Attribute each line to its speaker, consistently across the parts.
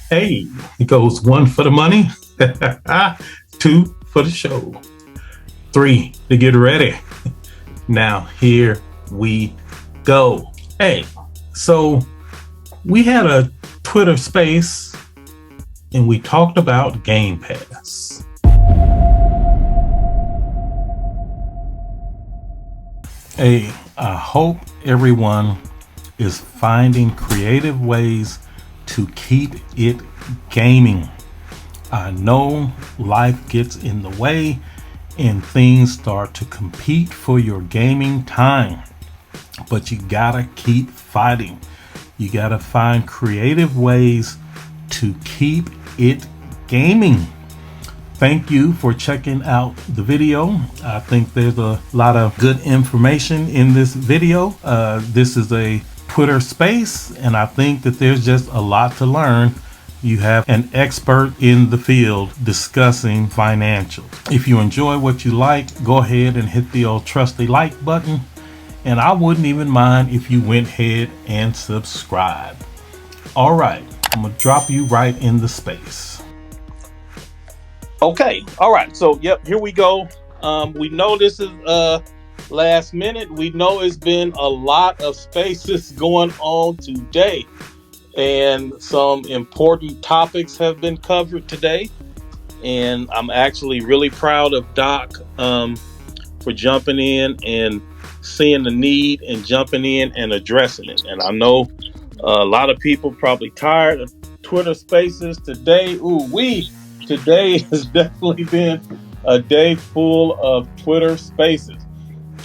Speaker 1: Hey, it goes 1 for the money, 2 for the show, 3 to get ready. Now, here we go. Hey, so we had a Twitter space and we talked about Game Pass. Hey, I hope everyone is finding creative ways to keep it gaming. I know life gets in the way and things start to compete for your gaming time, but you gotta keep fighting. You gotta find creative ways to keep it gaming. Thank you for checking out the video. I think there's a lot of good information in this video. This is a Twitter space, and I think that there's just a lot to learn. You have an expert in the field discussing financials. If you enjoy what you like, go ahead and hit the old trusty like button. And I wouldn't even mind if you went ahead and subscribe. All right, I'm gonna drop you right in the space.
Speaker 2: Okay, all right. So, yep, here we go. We know this is last minute. We know it's been a lot of spaces going on today, and some important topics have been covered today. And I'm actually really proud of Doc for jumping in and seeing the need and jumping in and addressing it. And I know a lot of people probably tired of Twitter Spaces today. Today has definitely been a day full of Twitter Spaces.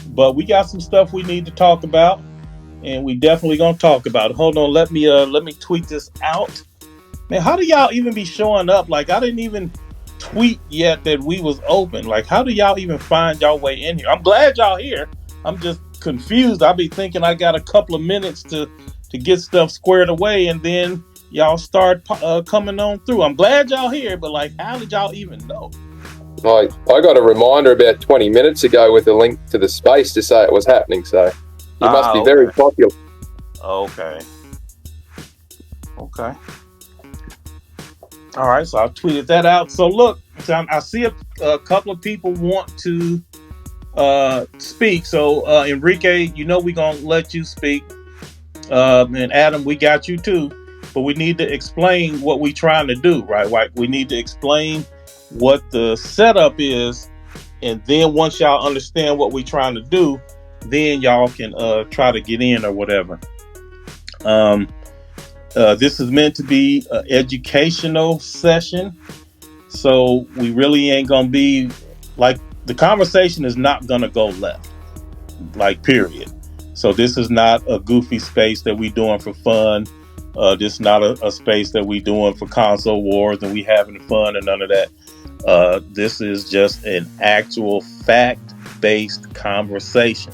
Speaker 2: But we got some stuff we need to talk about, and we definitely gonna talk about it. Hold on, let me tweet this out. Man, how do y'all even be showing up? Like, I didn't even tweet yet that we was open. Like, how do y'all even find y'all way in here? I'm glad y'all here. I'm just confused. I be thinking I got a couple of minutes to get stuff squared away, and then y'all start coming on through. I'm glad y'all here, but like, how did y'all even know?
Speaker 3: I got a reminder about 20 minutes ago with a link to the space to say it was happening, so you must be very popular.
Speaker 2: Okay. All right, so I tweeted that out. So look, I see a couple of people want to speak. So Enrique, you know we're gonna let you speak. And Adam, we got you too. But we need to explain what we're trying to do, right? Like, we need to explain what the setup is, and then once y'all understand what we're trying to do, then y'all can try to get in or whatever. This is meant to be an educational session, so we really ain't gonna be like, the conversation is not gonna go left, like, period. So this is not a goofy space that we doing for fun. This is not a space that we doing for console wars and we having fun and none of that. This is just an actual fact-based conversation.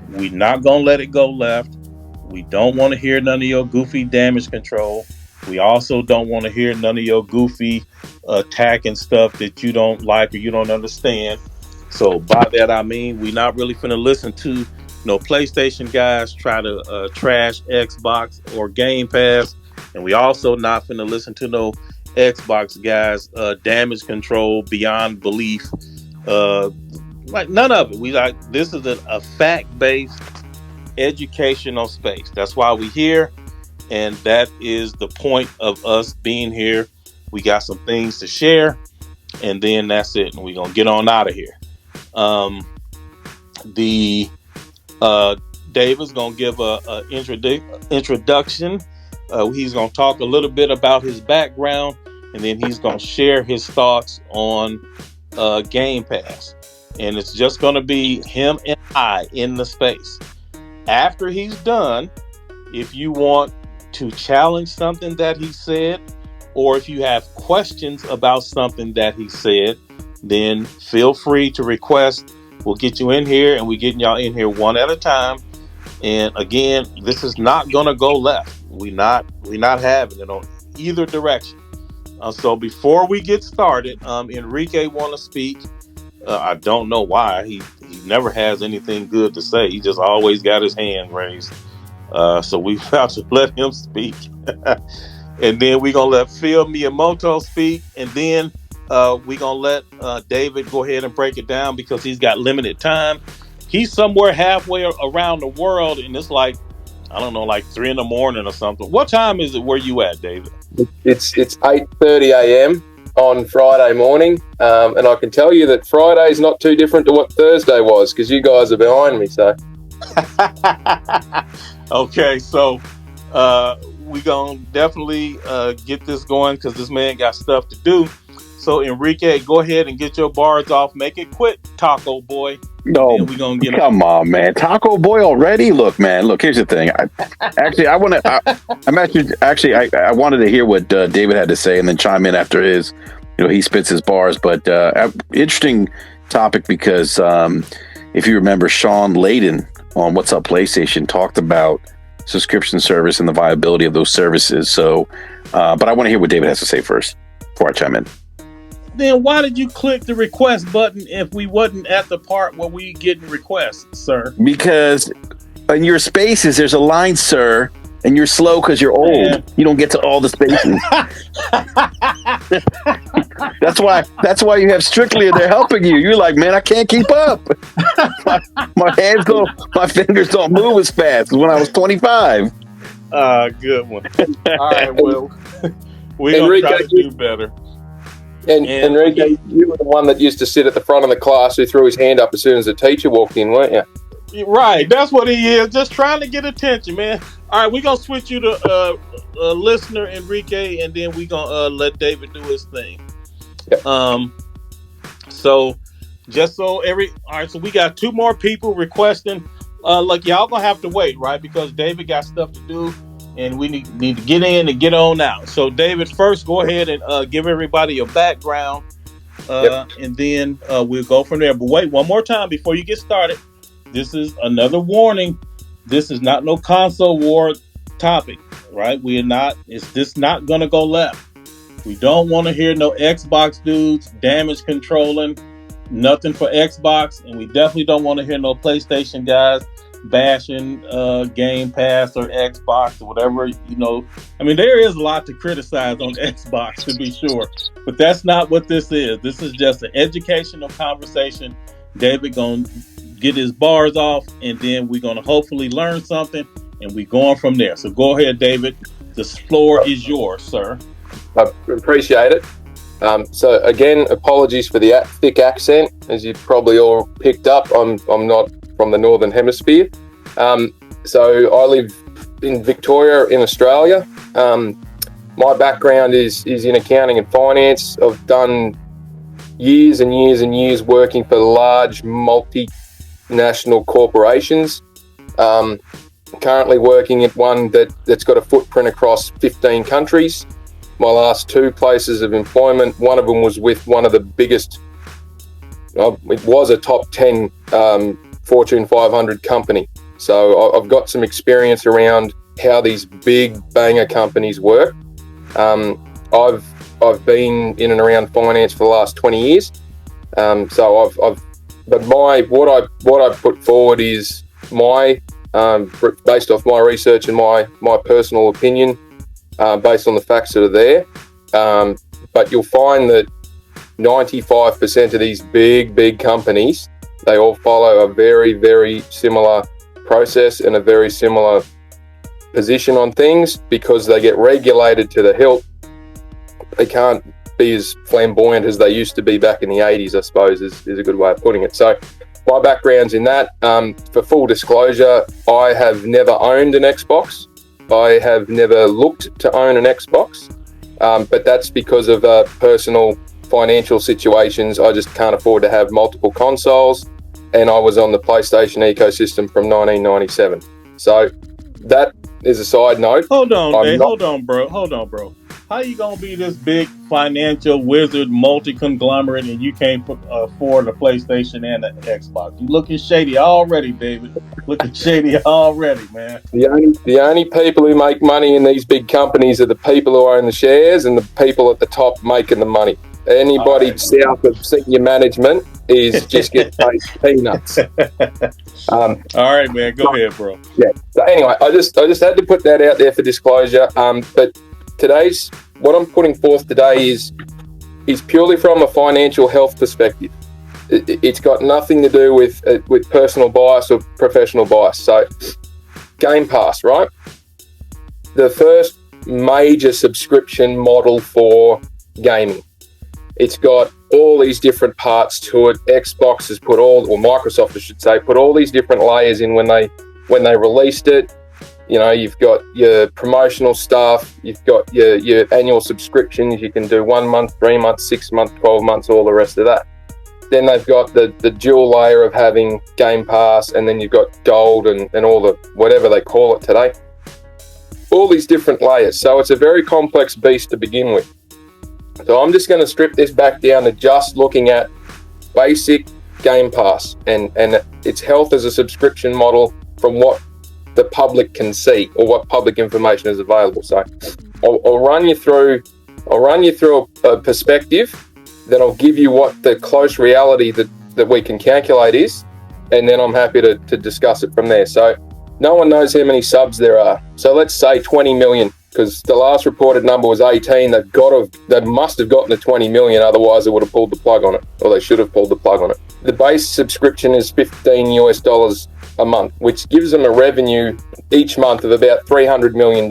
Speaker 2: We're not gonna let it go left. We don't want to hear none of your goofy damage control. We also don't want to hear none of your goofy attack and stuff that you don't like or you don't understand. So by that I mean, we're not really finna listen to no PlayStation guys try to trash Xbox or Game Pass, and we also not finna listen to no Xbox guys damage control beyond belief. Like, none of it. We like, this is a fact-based educational space. That's why we're here, and that is the point of us being here. We got some things to share, and then that's it, and we're gonna get on out of here. David's gonna give a introduction. He's gonna talk a little bit about his background, and then he's gonna share his thoughts on Game Pass. And it's just gonna be him and I in the space. After he's done, if you want to challenge something that he said, or if you have questions about something that he said, then feel free to request. We'll get you in here, and we're getting y'all in here one at a time. And again, this is not gonna go left. We're not having it on either direction. So before we get started, Enrique want to speak. I don't know why. He never has anything good to say. He just always got his hand raised. So we about to let him speak. And then we're gonna let Phil Miyamoto speak, and then we're gonna let David go ahead and break it down because he's got limited time. He's somewhere halfway around the world, and it's like, I don't know, like 3 a.m. or something. What time is it where you at, David?
Speaker 3: It's 8:30 a.m. on Friday morning, and I can tell you that Friday is not too different to what Thursday was because you guys are behind me. So,
Speaker 2: okay, so we gonna definitely get this going because this man got stuff to do. So Enrique, go ahead and get your bars off. Make it quick, Taco Boy.
Speaker 4: No,
Speaker 2: we gonna get
Speaker 4: come on, man. Taco Boy already? Look, man. Look, here's the thing. I wanted to hear what David had to say and then chime in after his. He spits his bars. But interesting topic because if you remember, Sean Layden on What's Up PlayStation talked about subscription service and the viability of those services. So, but I want to hear what David has to say first before I chime in.
Speaker 2: Then why did you click the request button if we wasn't at the part where we getting requests, sir? Because
Speaker 4: in your spaces, there's a line, sir, and you're slow because you're old. Man. You don't get to all the spaces. That's why you have Strictly and they're helping you. You're like, man, I can't keep up. my fingers don't move as fast as when I was 25.
Speaker 2: Good one. All right, well, we're going to try to do better.
Speaker 3: And Enrique, you were the one that used to sit at the front of the class who threw his hand up as soon as the teacher walked in, weren't you?
Speaker 2: Right, that's what he is. Just trying to get attention, man. All right, we're going to switch you to listener, Enrique, and then we're going to let David do his thing.
Speaker 3: Yep.
Speaker 2: So, all right, so we got 2 more people requesting. Look, y'all going to have to wait, right? Because David got stuff to do. And we need to get in and get on out. So, David, first, go ahead and give everybody a background, and then we'll go from there. But wait, one more time before you get started. This is another warning. This is not no console war topic, right? This not going to go left. We don't want to hear no Xbox dudes damage controlling, nothing for Xbox. And we definitely don't want to hear no PlayStation guys bashing Game Pass or Xbox or whatever, I mean, there is a lot to criticize on Xbox, to be sure, but that's not what this is. This is just an educational conversation. David gonna get his bars off, and then we're gonna hopefully learn something, and we going from there. So go ahead, David. The floor is yours, sir.
Speaker 3: I appreciate it. So again, apologies for the thick accent, as you probably all picked up. I'm not from the Northern Hemisphere. So I live in Victoria in Australia. My background is in accounting and finance. I've done years and years and years working for large multinational corporations. Currently working at one that's got a footprint across 15 countries. My last 2 places of employment, one of them was with one of the biggest, it was a top 10 Fortune 500 company. So I've got some experience around how these big banger companies work. I've been in and around finance for the last 20 years. So what I put forward is based off my research and my personal opinion, based on the facts that are there. But you'll find that 95% of these big companies, they all follow a very, very similar process and a very similar position on things because they get regulated to the hilt. They can't be as flamboyant as they used to be back in the 80s, I suppose, is a good way of putting it. So my background's in that. For full disclosure, I have never owned an Xbox. I have never looked to own an Xbox, but that's because of personal financial situations. I just can't afford to have multiple consoles, and I was on the PlayStation ecosystem from 1997. So that is a side note.
Speaker 2: Hold on, bro. How you gonna be this big financial wizard, multi-conglomerate, and you can't afford a PlayStation and an Xbox? You looking shady already, David. Looking shady already, man.
Speaker 3: The only people who make money in these big companies are the people who own the shares and the people at the top making the money. Anybody south of senior management is just getting paid peanuts.
Speaker 2: All right, man. Go ahead, bro.
Speaker 3: Yeah. So anyway, I just had to put that out there for disclosure. But what I'm putting forth today is purely from a financial health perspective. It's got nothing to do with personal bias or professional bias. So, Game Pass, right? The first major subscription model for gaming. It's got all these different parts to it. Xbox has Microsoft, I should say, put all these different layers in when they released it. You know, you've got your promotional stuff, you've got your annual subscriptions. You can do 1 month, 3 months, 6 months, 12 months, all the rest of that. Then they've got the dual layer of having Game Pass, and then you've got Gold and all the whatever they call it today. All these different layers. So it's a very complex beast to begin with. So I'm just going to strip this back down to just looking at basic Game Pass and its health as a subscription model from what the public can see or what public information is available. So I'll run you through a perspective, then I'll give you what the close reality that we can calculate is, and then I'm happy to discuss it from there. So no one knows how many subs there are. So let's say 20 million, because the last reported number was 18. They must have gotten to 20 million, otherwise they would have pulled the plug on it, or they should have pulled the plug on it. The base subscription is $15 a month, which gives them a revenue each month of about $300 million.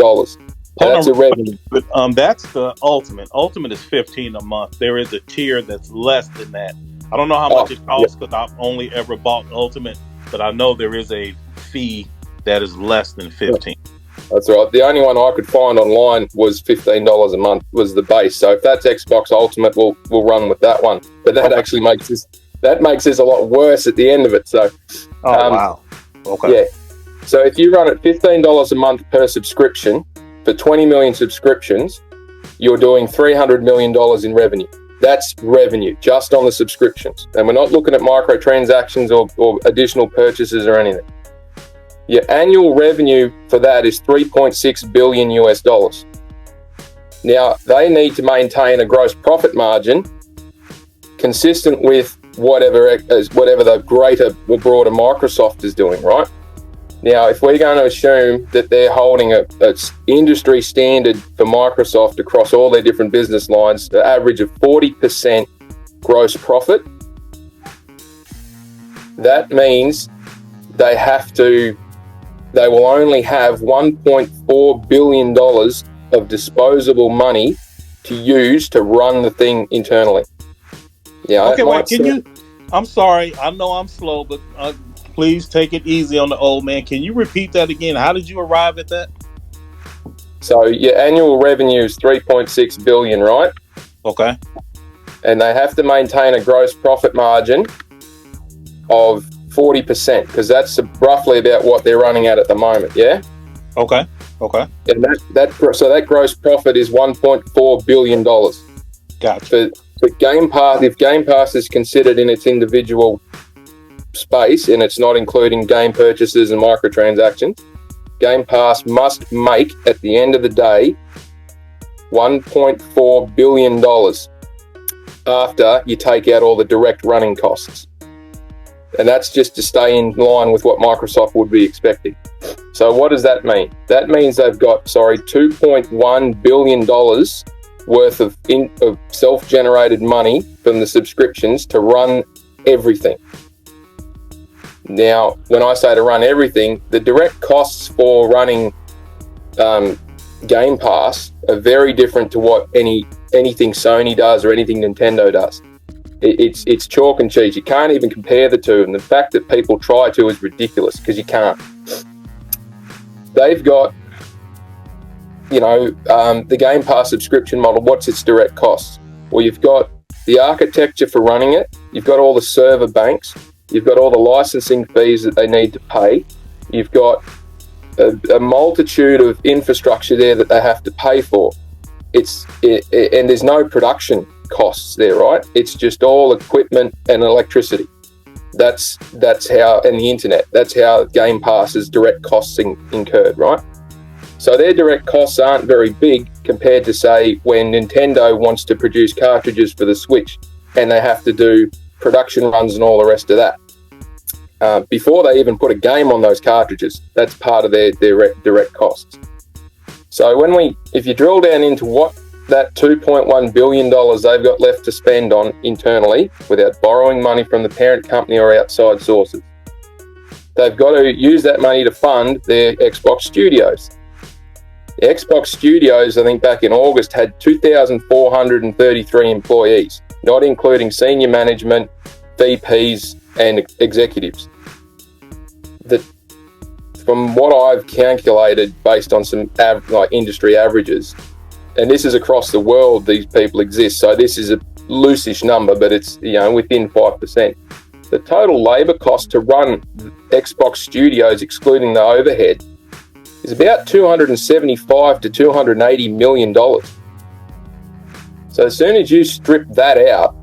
Speaker 3: That's a revenue.
Speaker 2: But that's the ultimate. Ultimate is $15 a month. There is a tier that's less than that. I don't know how much it costs because I've only ever bought Ultimate, but I know there is a fee that is less than 15.
Speaker 3: That's right. The only one I could find online was $15 a month was the base. So if that's Xbox Ultimate, we'll run with that one. But that actually makes this a lot worse at the end of it. So,
Speaker 2: wow. Okay.
Speaker 3: Yeah. So if you run at $15 a month per subscription for 20 million subscriptions, you're doing $300 million in revenue. That's revenue just on the subscriptions. And we're not looking at microtransactions or additional purchases or anything. Your annual revenue for that is $3.6 billion. Now, they need to maintain a gross profit margin consistent with whatever the greater or broader Microsoft is doing, right? Now, if we're going to assume that they're holding a industry standard for Microsoft across all their different business lines, the average of 40% gross profit, that means they will only have $1.4 billion of disposable money to use to run the thing internally. Yeah.
Speaker 2: Okay, wait, I'm sorry, I know I'm slow, but please take it easy on the old man. Can you repeat that again? How did you arrive at that?
Speaker 3: So your annual revenue is $3.6 billion, right?
Speaker 2: Okay.
Speaker 3: And they have to maintain a gross profit margin of 40%, because that's roughly about what they're running at the moment, yeah?
Speaker 2: Okay.
Speaker 3: And that gross profit is $1.4 billion.
Speaker 2: Gotcha.
Speaker 3: But Game Pass, if Game Pass is considered in its individual space and it's not including game purchases and microtransactions, Game Pass must make, at the end of the day, $1.4 billion after you take out all the direct running costs. And that's just to stay in line with what Microsoft would be expecting. So what does that mean? That means they've got, $2.1 billion worth of self-generated money from the subscriptions to run everything. Now, when I say to run everything, the direct costs for running Game Pass are very different to what anything Sony does or anything Nintendo does. It's chalk and cheese. You can't even compare the two, and the fact that people try to is ridiculous because you can't. They've got, the Game Pass subscription model. What's its direct costs? Well, you've got the architecture for running it. You've got all the server banks. You've got all the licensing fees that they need to pay. You've got a multitude of infrastructure there that they have to pay for. And there's no production costs there, right? It's just all equipment and electricity. That's how, and the internet, that's how Game Pass's direct costs incurred, right? So their direct costs aren't very big compared to, say, when Nintendo wants to produce cartridges for the Switch and they have to do production runs and all the rest of that. Before they even put a game on those cartridges, that's part of their direct costs. So if you drill down into what that $2.1 billion they've got left to spend on internally without borrowing money from the parent company or outside sources, they've got to use that money to fund their Xbox studios. The Xbox studios, I think back in August, had 2,433 employees, not including senior management, VPs and executives. From what I've calculated based on some industry averages, and this is across the world, these people exist, so this is a loosish number, but it's within 5%. The total labour cost to run Xbox studios, excluding the overhead, is about $275 to $280 million. So as soon as you strip that out,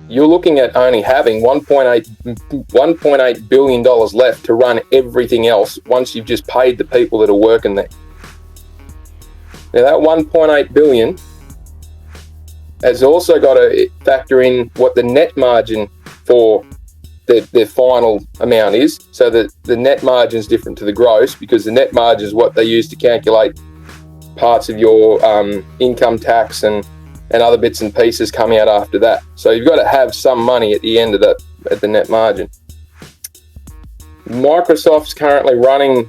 Speaker 3: you're looking at only having $1.8 billion left to run everything else once you've just paid the people that are working there. Now that $1.8 billion has also got to factor in what the net margin for their final amount is. So that the net margin is different to the gross, because the net margin is what they use to calculate parts of your income tax and other bits and pieces coming out after that. So you've got to have some money at the end of that, at the net margin. Microsoft's currently running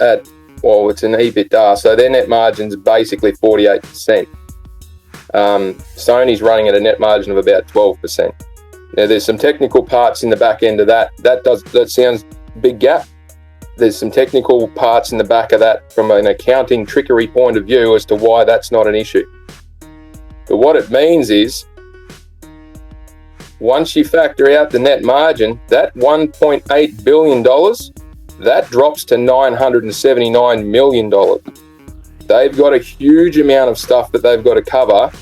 Speaker 3: at, it's an EBITDA, so their net margin's basically 48%. Sony's running at a net margin of about 12%. Now there's some technical parts in the back end of that. That sounds big gap. There's some technical parts in the back of that from an accounting trickery point of view as to why that's not an issue. But what it means is, once you factor out the net margin, that $1.8 billion, that drops to $979 million. They've got a huge amount of stuff that they've got to cover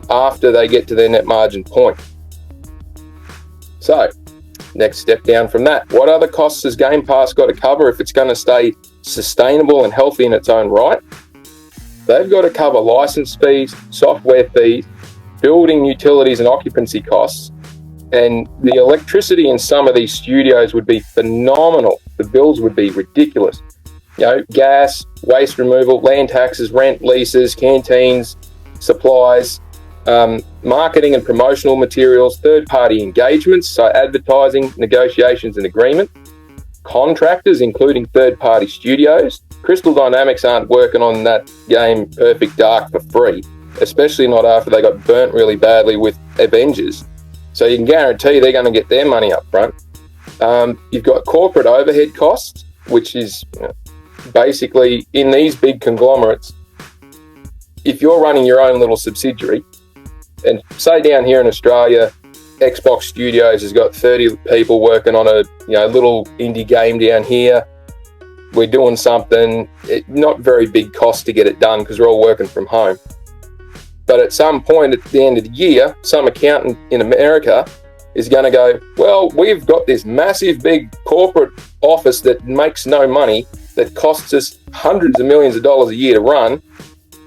Speaker 3: after they get to their net margin point. So, next step down from that, what other costs has Game Pass got to cover if it's going to stay sustainable and healthy in its own right? They've got to cover license fees, software fees, building utilities and occupancy costs. And the electricity in some of these studios would be phenomenal. The bills would be ridiculous. Gas, waste removal, land taxes, rent, leases, canteens, supplies, marketing and promotional materials, third-party engagements, so advertising, negotiations and agreement, contractors, including third-party studios. Crystal Dynamics aren't working on that game Perfect Dark for free, especially not after they got burnt really badly with Avengers. So you can guarantee they're going to get their money up front. You've got corporate overhead costs, which is basically in these big conglomerates, if you're running your own little subsidiary, and say down here in Australia, Xbox Studios has got 30 people working on a little indie game down here. We're doing something, not very big cost to get it done because we're all working from home. But at some point at the end of the year, some accountant in America is going to go, well, we've got this massive big corporate office that makes no money, that costs us hundreds of millions of dollars a year to run.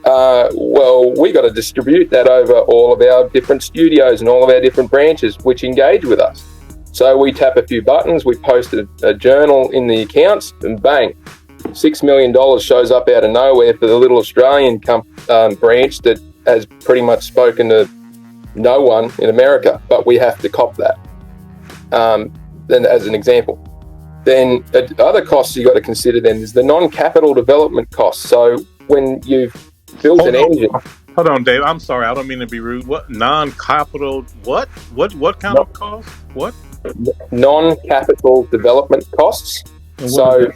Speaker 3: Well, we got to distribute that over all of our different studios and all of our different branches which engage with us. So we tap a few buttons, we post a journal in the accounts, and bang, $6 million shows up out of nowhere for the little Australian branch that has pretty much spoken to no one in America, but we have to cop that. Then, as an example. Then other costs you got to consider then is the non-capital development costs. So when you've built an engine.
Speaker 2: Hold on, Dave. I'm sorry. I don't mean to be rude. What non-capital? What kind of cost? What?
Speaker 3: Non-capital development costs. So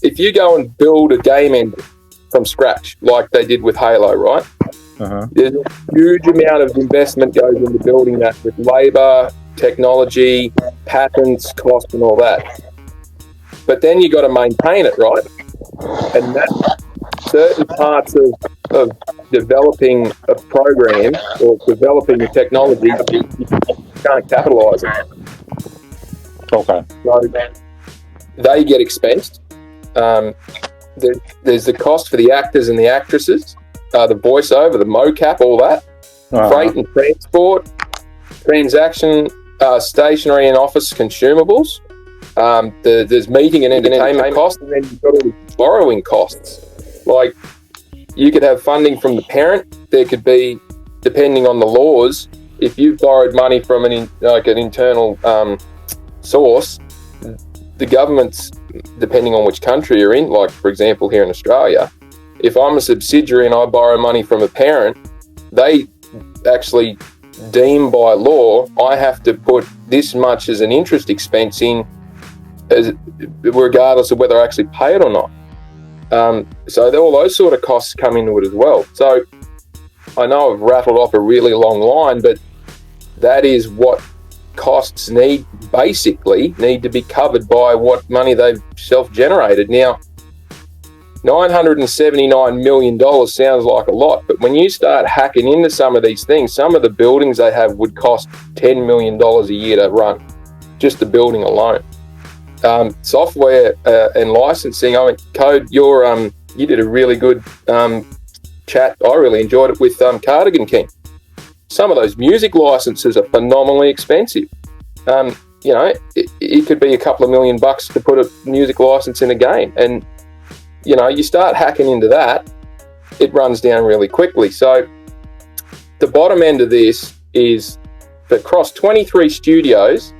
Speaker 3: if you go and build a game engine from scratch, like they did with Halo, right? There's a huge amount of investment goes into building that with labour, technology, patents, cost, and all that. But then you got to maintain it, right? And that certain parts of developing a program or developing a technology, you can't capitalise it.
Speaker 2: Okay.
Speaker 3: So they get expensed. There's the cost for the actors and the actresses, the voiceover, the mocap, all that, freight and transport, transaction, stationery and office consumables. There's meeting and entertainment costs, and then you've got all the borrowing costs. Like, you could have funding from the parent. There could be, depending on the laws, if you've borrowed money from an internal source, the government's, depending on which country you're in, like for example here in Australia, if I'm a subsidiary and I borrow money from a parent, they actually deem by law I have to put this much as an interest expense in, regardless of whether I actually pay it or not. So all those sort of costs come into it as well. So I know I've rattled off a really long line, but that is what costs need to be covered by what money they've self-generated. Now, $979 million sounds like a lot, but when you start hacking into some of these things, some of the buildings they have would cost $10 million a year to run, just the building alone. Software and licensing. I mean, Code, you did a really good chat. I really enjoyed it with Cardigan King. Some of those music licenses are phenomenally expensive. It could be a couple of $1 million to put a music license in a game, and you start hacking into that, it runs down really quickly. So the bottom end of this is that across 23 studios,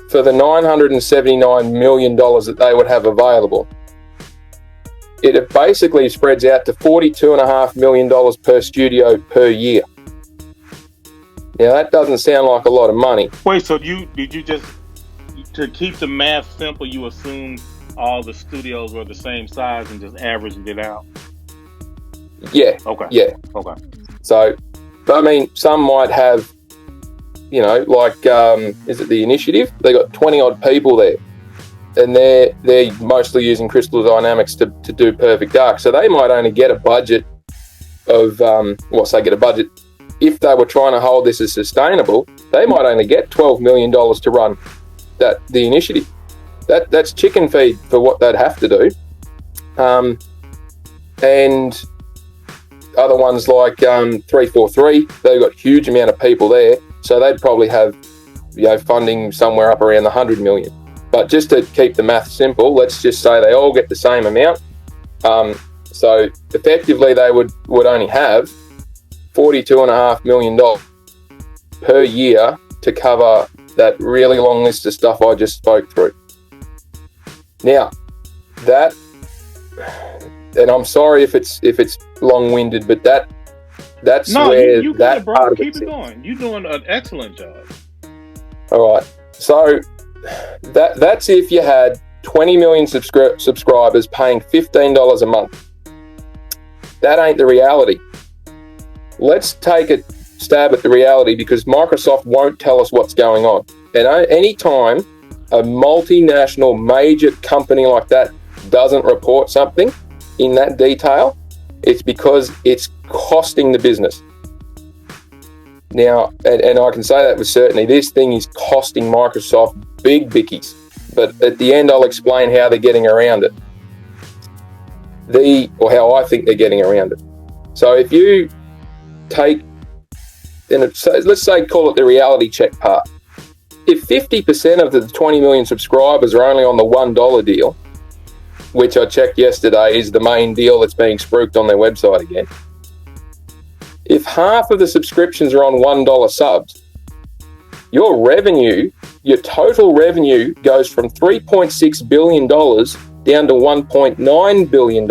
Speaker 3: for the $979 million that they would have available, it basically spreads out to $42.5 million per studio per year. Now, that doesn't sound like a lot of money.
Speaker 2: Wait, so did you just, to keep the math simple, you assume all the studios were the same size and just averaged it out?
Speaker 3: Yeah.
Speaker 2: Okay.
Speaker 3: Yeah.
Speaker 2: Okay.
Speaker 3: So, I mean, some might have, is it the Initiative? They got 20 odd people there, and they're mostly using Crystal Dynamics to do Perfect Dark. So they might only get a budget of, if they were trying to hold this as sustainable, they might only get $12 million to run the Initiative. That's chicken feed for what they'd have to do. And other ones like 343, they've got a huge amount of people there, so they'd probably have funding somewhere up around the 100 million. But just to keep the math simple, let's just say they all get the same amount. So effectively they would only have $42.5 million per year to cover that really long list of stuff I just spoke through. Now, that, and I'm sorry if it's long-winded, but that's where
Speaker 2: you
Speaker 3: that
Speaker 2: bro.
Speaker 3: part of
Speaker 2: Keep
Speaker 3: it
Speaker 2: it going. You're doing an excellent job.
Speaker 3: All right. So that's if you had 20 million subscribers paying $15 a month. That ain't the reality. Let's take a stab at the reality, because Microsoft won't tell us what's going on. And any time a multinational major company like that doesn't report something in that detail, it's because it's costing the business. Now, and I can say that with certainty, this thing is costing Microsoft big bickies. But at the end, I'll explain how they're getting around it. Or how I think they're getting around it. So if you take, let's say call it the reality check part. If 50% of the 20 million subscribers are only on the $1 deal, which I checked yesterday is the main deal that's being spruiked on their website again. If half of the subscriptions are on $1 subs, your total revenue goes from $3.6 billion down to $1.9 billion.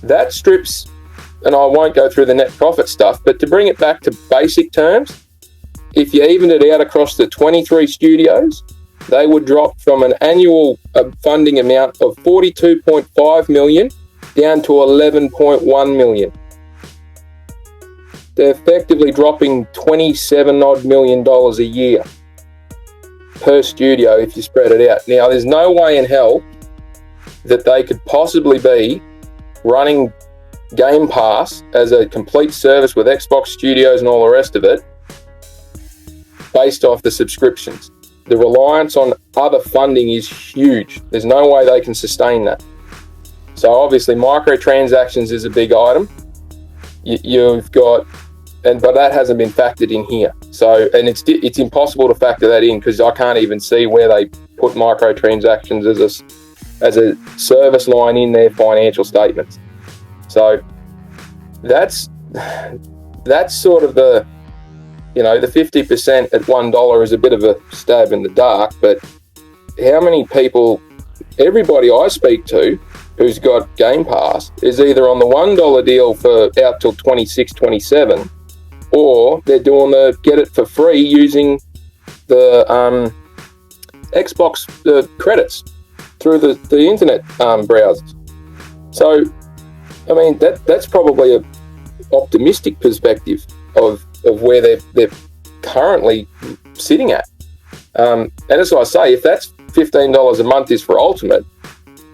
Speaker 3: That strips, and I won't go through the net profit stuff, but to bring it back to basic terms, if you evened it out across the 23 studios, they would drop from an annual funding amount of $42.5 million down to $11.1 million. They're effectively dropping $27 million a year per studio if you spread it out. Now, there's no way in hell that they could possibly be running Game Pass as a complete service with Xbox Studios and all the rest of it based off the subscriptions. The reliance on other funding is huge. There's no way they can sustain that. So obviously microtransactions is a big item. You've got, but that hasn't been factored in here. So, and it's impossible to factor that in because I can't even see where they put microtransactions as a service line in their financial statements. So that's sort of the 50% at $1 is a bit of a stab in the dark, but how many people, everybody I speak to who's got Game Pass is either on the $1 deal for out till 26, 27, or they're doing the get it for free using the Xbox credits through the internet browsers. So, I mean, that's probably a optimistic perspective of where they're currently sitting at. And as I say, if that's $15 a month is for Ultimate,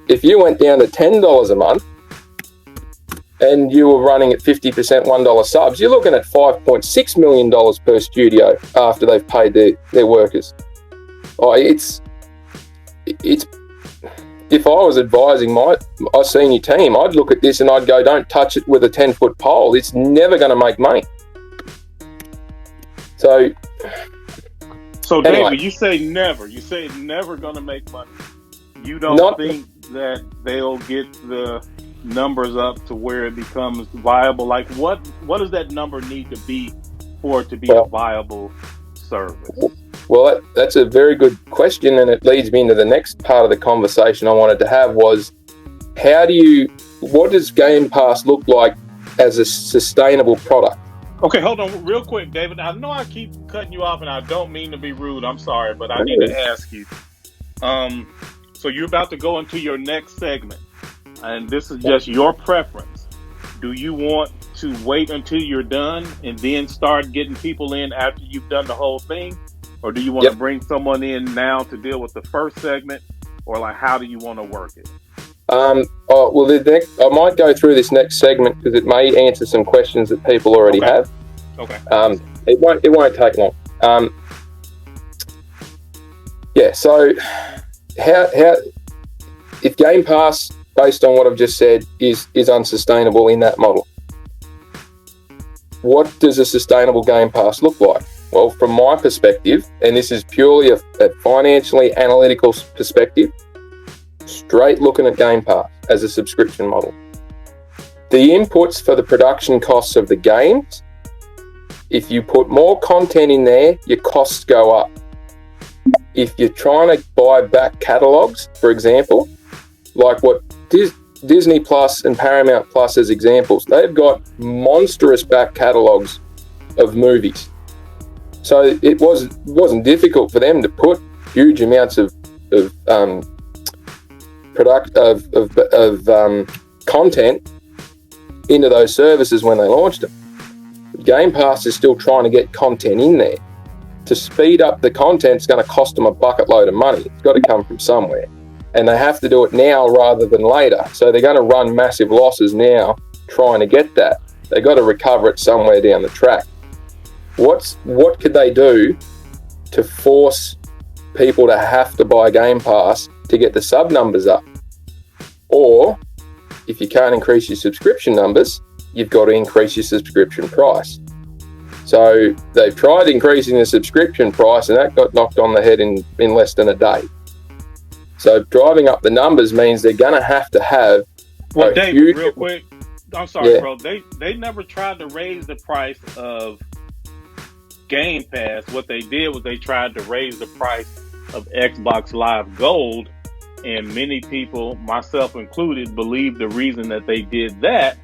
Speaker 3: if you went down to $10 a month and you were running at 50% $1 subs, you're looking at $5.6 million per studio after they've paid their workers. Oh, it's if I was advising my senior team, I'd look at this and I'd go, don't touch it with a 10-foot pole. It's never going to make money. So
Speaker 2: anyway.
Speaker 3: David,
Speaker 2: you say never. You say it's never going to make money. You don't think that they'll get the numbers up to where it becomes viable? Like, what does that number need to be for it to be a viable service?
Speaker 3: Well, that's a very good question, and it leads me into the next part of the conversation I wanted to have was, what does Game Pass look like as a sustainable product?
Speaker 2: Okay, hold on real quick, David. I know I keep cutting you off, and I don't mean to be rude. I'm sorry, but I need to ask you. So you're about to go into your next segment, and this is just your preference. Do you want to wait until you're done and then start getting people in after you've done the whole thing? Or do you want to bring someone in now to deal with the first segment? Or like, how do you want to work it?
Speaker 3: I might go through this next segment because it may answer some questions that people already have.
Speaker 2: Okay.
Speaker 3: It won't take long. So how if Game Pass, based on what I've just said, is unsustainable in that model, what does a sustainable Game Pass look like? Well, from my perspective, and this is purely a financially analytical perspective, straight looking at Game Pass as a subscription model. The inputs for the production costs of the games, if you put more content in there, your costs go up. If you're trying to buy back catalogs, for example, like what Disney Plus and Paramount Plus as examples, they've got monstrous back catalogs of movies. So it wasn't difficult for them to put huge amounts of content into those services when they launched them. Game Pass is still trying to get content in there. To speed up the content, it's going to cost them a bucket load of money. It's got to come from somewhere. And they have to do it now rather than later. So they're going to run massive losses now trying to get that. They've got to recover it somewhere down the track. What could they do to force people to have to buy Game Pass to get the sub numbers up? Or if you can't increase your subscription numbers, you've got to increase your subscription price. So they've tried increasing the subscription price and that got knocked on the head in less than a day. So driving up the numbers means they're going to have.
Speaker 2: Well, Dave, real quick, I'm sorry, bro. They never tried to raise the price of Game Pass. What they did was they tried to raise the price of Xbox Live Gold, and many people, myself included, believe the reason that they did that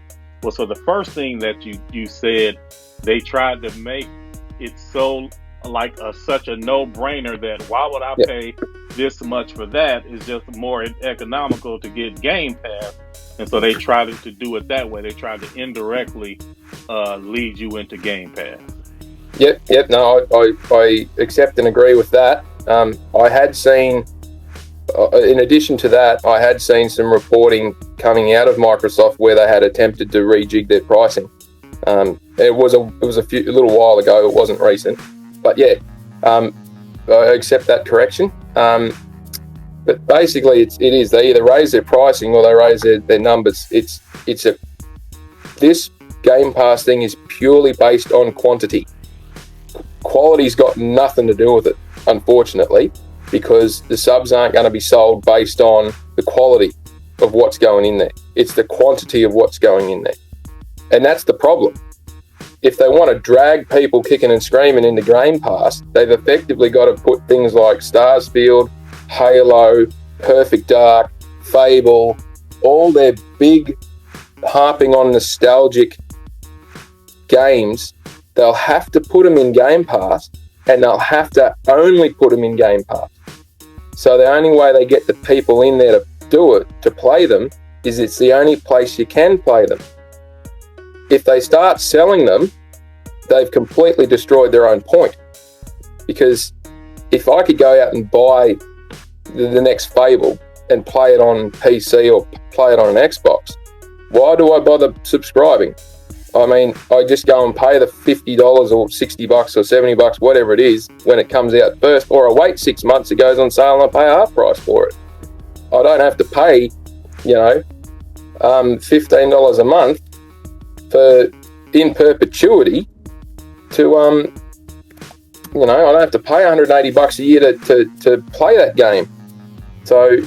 Speaker 2: was for the first thing that you said. They tried to make it so like such a no-brainer that why would I pay this much for that? It's just more economical to get Game Pass, and so they tried to do it that way. They tried to indirectly lead you into Game Pass.
Speaker 3: Yep. No, I accept and agree with that. I had seen, in addition to that, I had seen some reporting coming out of Microsoft where they had attempted to rejig their pricing. It was a little while ago. It wasn't recent, but I accept that correction. But basically, it is they either raise their pricing or they raise their numbers. This Game Pass thing is purely based on quantity. Quality's got nothing to do with it, unfortunately, because the subs aren't going to be sold based on the quality of what's going in there. It's the quantity of what's going in there. And that's the problem. If they want to drag people kicking and screaming into Game Pass, they've effectively got to put things like Starsfield, Halo, Perfect Dark, Fable, all their big harping on nostalgic games, they'll have to put them in Game Pass, and they'll have to only put them in Game Pass. So the only way they get the people in there to do it, to play them, is it's the only place you can play them. If they start selling them, they've completely destroyed their own point. Because if I could go out and buy the next Fable and play it on PC or play it on an Xbox, why do I bother subscribing? I mean, I just go and pay the $50 or $60 or $70, whatever it is, when it comes out first, or I wait 6 months, it goes on sale and I pay half price for it. I don't have to pay, $15 a month for in perpetuity to, I don't have to pay $180 a year to play that game. So,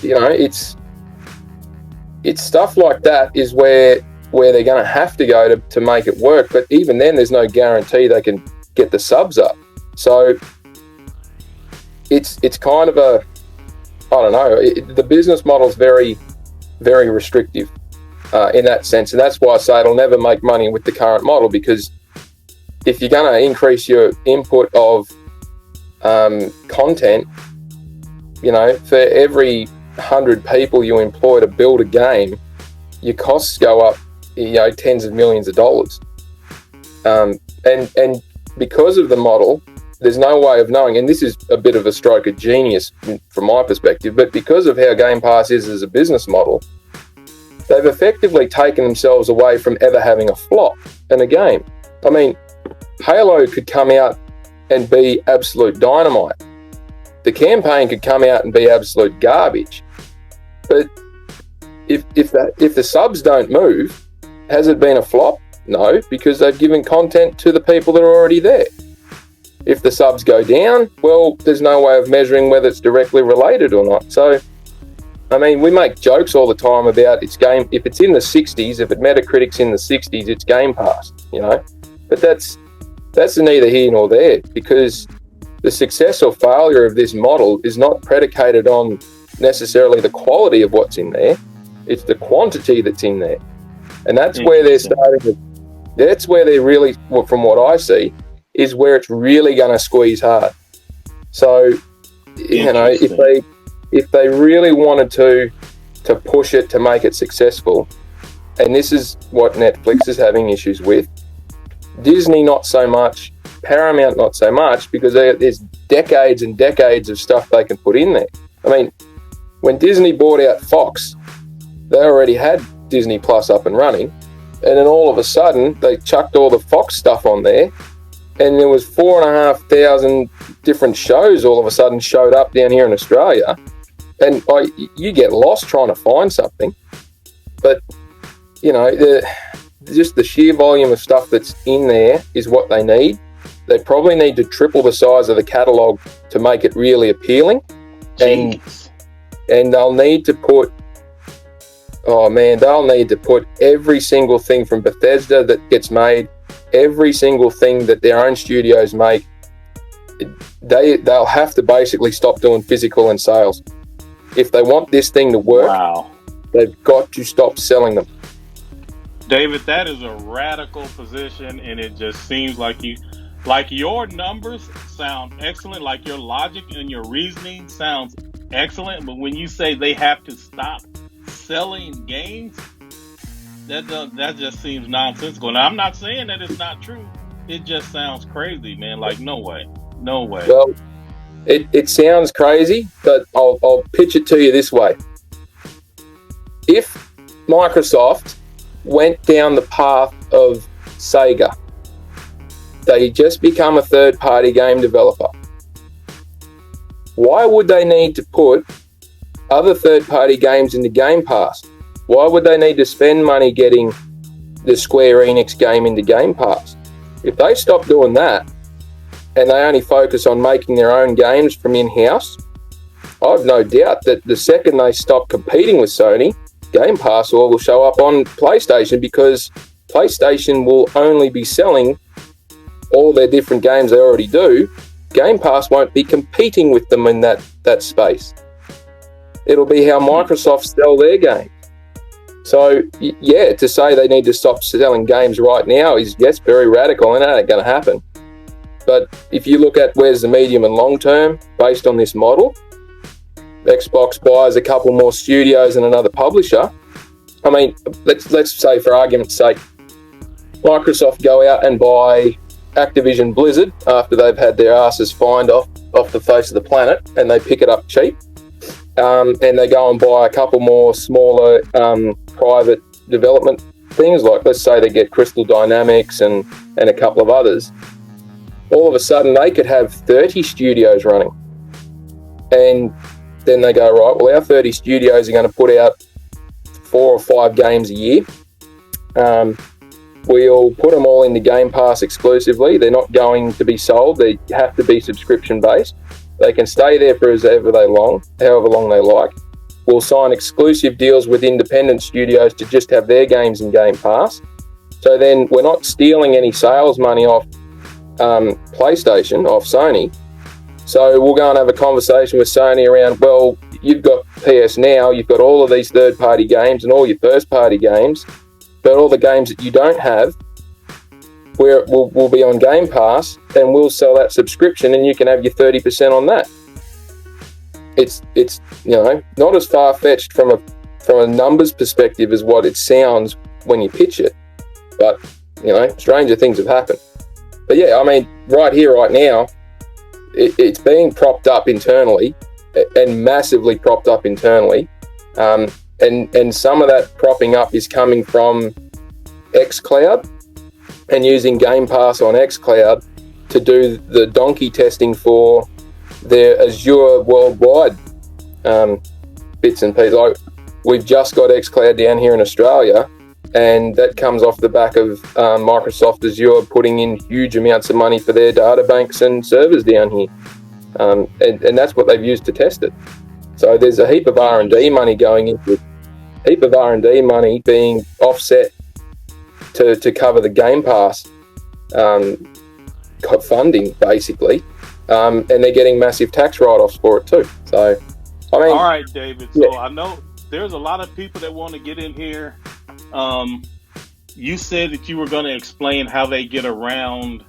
Speaker 3: it's stuff like that is where they're going to have to go to make it work. But even then, there's no guarantee they can get the subs up. So it's kind of I don't know. The business model is very, very restrictive in that sense. And that's why I say it'll never make money with the current model, because if you're going to increase your input of content, for every 100 people you employ to build a game, your costs go up, tens of millions of dollars. And because of the model, there's no way of knowing, and this is a bit of a stroke of genius from my perspective, but because of how Game Pass is as a business model, they've effectively taken themselves away from ever having a flop in a game. I mean, Halo could come out and be absolute dynamite. The campaign could come out and be absolute garbage. But if the subs don't move, has it been a flop? No, because they've given content to the people that are already there. If the subs go down, well, there's no way of measuring whether it's directly related or not. So, I mean, we make jokes all the time about if it's in the 60s, if Metacritic's in the 60s, it's Game Pass, But that's neither here nor there, because the success or failure of this model is not predicated on necessarily the quality of what's in there. It's the quantity that's in there. And that's where they're that's where they're really, from what I see, is where it's really going to squeeze hard. So, if they really wanted to push it to make it successful, and this is what Netflix is having issues with, Disney not so much, Paramount not so much, because there's decades and decades of stuff they can put in there. I mean, when Disney bought out Fox, they already had Disney Plus up and running, and then all of a sudden they chucked all the Fox stuff on there, and there was 4,500 different shows all of a sudden showed up down here in Australia, and you get lost trying to find something. But just the sheer volume of stuff that's in there is what they need. They probably need to triple the size of the catalogue to make it really appealing. And they'll need to put every single thing from Bethesda that gets made, every single thing that their own studios make, they'll have to basically stop doing physical and sales. If they want this thing to work, they've got to stop selling them.
Speaker 2: David, that is a radical position, and it just seems like your numbers sound excellent, like your logic and your reasoning sounds excellent, but when you say they have to stop selling games, that just seems nonsensical. Now, I'm not saying that it's not true. It just sounds crazy, man. Like, no way.
Speaker 3: Well, it sounds crazy, but I'll pitch it to you this way. If Microsoft went down the path of Sega, they just become a third-party game developer, why would they need to put other third-party games into Game Pass? Why would they need to spend money getting the Square Enix game into Game Pass? If they stop doing that and they only focus on making their own games from in-house, I've no doubt that the second they stop competing with Sony, Game Pass will show up on PlayStation, because PlayStation will only be selling all their different games they already do. Game Pass won't be competing with them in that space. It'll be how Microsoft sell their games. So, yeah, to say they need to stop selling games right now is, yes, very radical, and that ain't going to happen. But if you look at where's the medium and long term based on this model, Xbox buys a couple more studios and another publisher. I mean, let's say, for argument's sake, Microsoft go out and buy Activision Blizzard after they've had their asses fined off the face of the planet, and they pick it up cheap. And they go and buy a couple more smaller private development things, like let's say they get Crystal Dynamics and a couple of others. All of a sudden they could have 30 studios running. And then they go, right, well, our 30 studios are going to put out 4 or 5 games a year. We'll put them all in the Game Pass exclusively. They're not going to be sold. They have to be subscription based. They can stay there for however long they like. We'll sign exclusive deals with independent studios to just have their games in Game Pass. So then we're not stealing any sales money off PlayStation, off Sony. So we'll go and have a conversation with Sony around, well, you've got PS Now, you've got all of these third-party games and all your first-party games, but all the games that you don't have, we'll be on Game Pass, and we'll sell that subscription, and you can have your 30% on that. It's not as far-fetched from a numbers perspective as what it sounds when you pitch it, but stranger things have happened. But yeah, I mean, right here, right now, it's being propped up internally, and massively propped up internally, and some of that propping up is coming from xCloud and using Game Pass on xCloud to do the donkey testing for their Azure worldwide bits and pieces. Like, we've just got xCloud down here in Australia, and that comes off the back of Microsoft Azure putting in huge amounts of money for their databanks and servers down here. And that's what they've used to test it. So there's a heap of R&D money going into it, heap of R&D money being offset to cover the Game Pass funding, basically. And they're getting massive tax write-offs for it too. So, I mean...
Speaker 2: All right, David. So I know there's a lot of people that want to get in here. You said that you were going to explain how they get around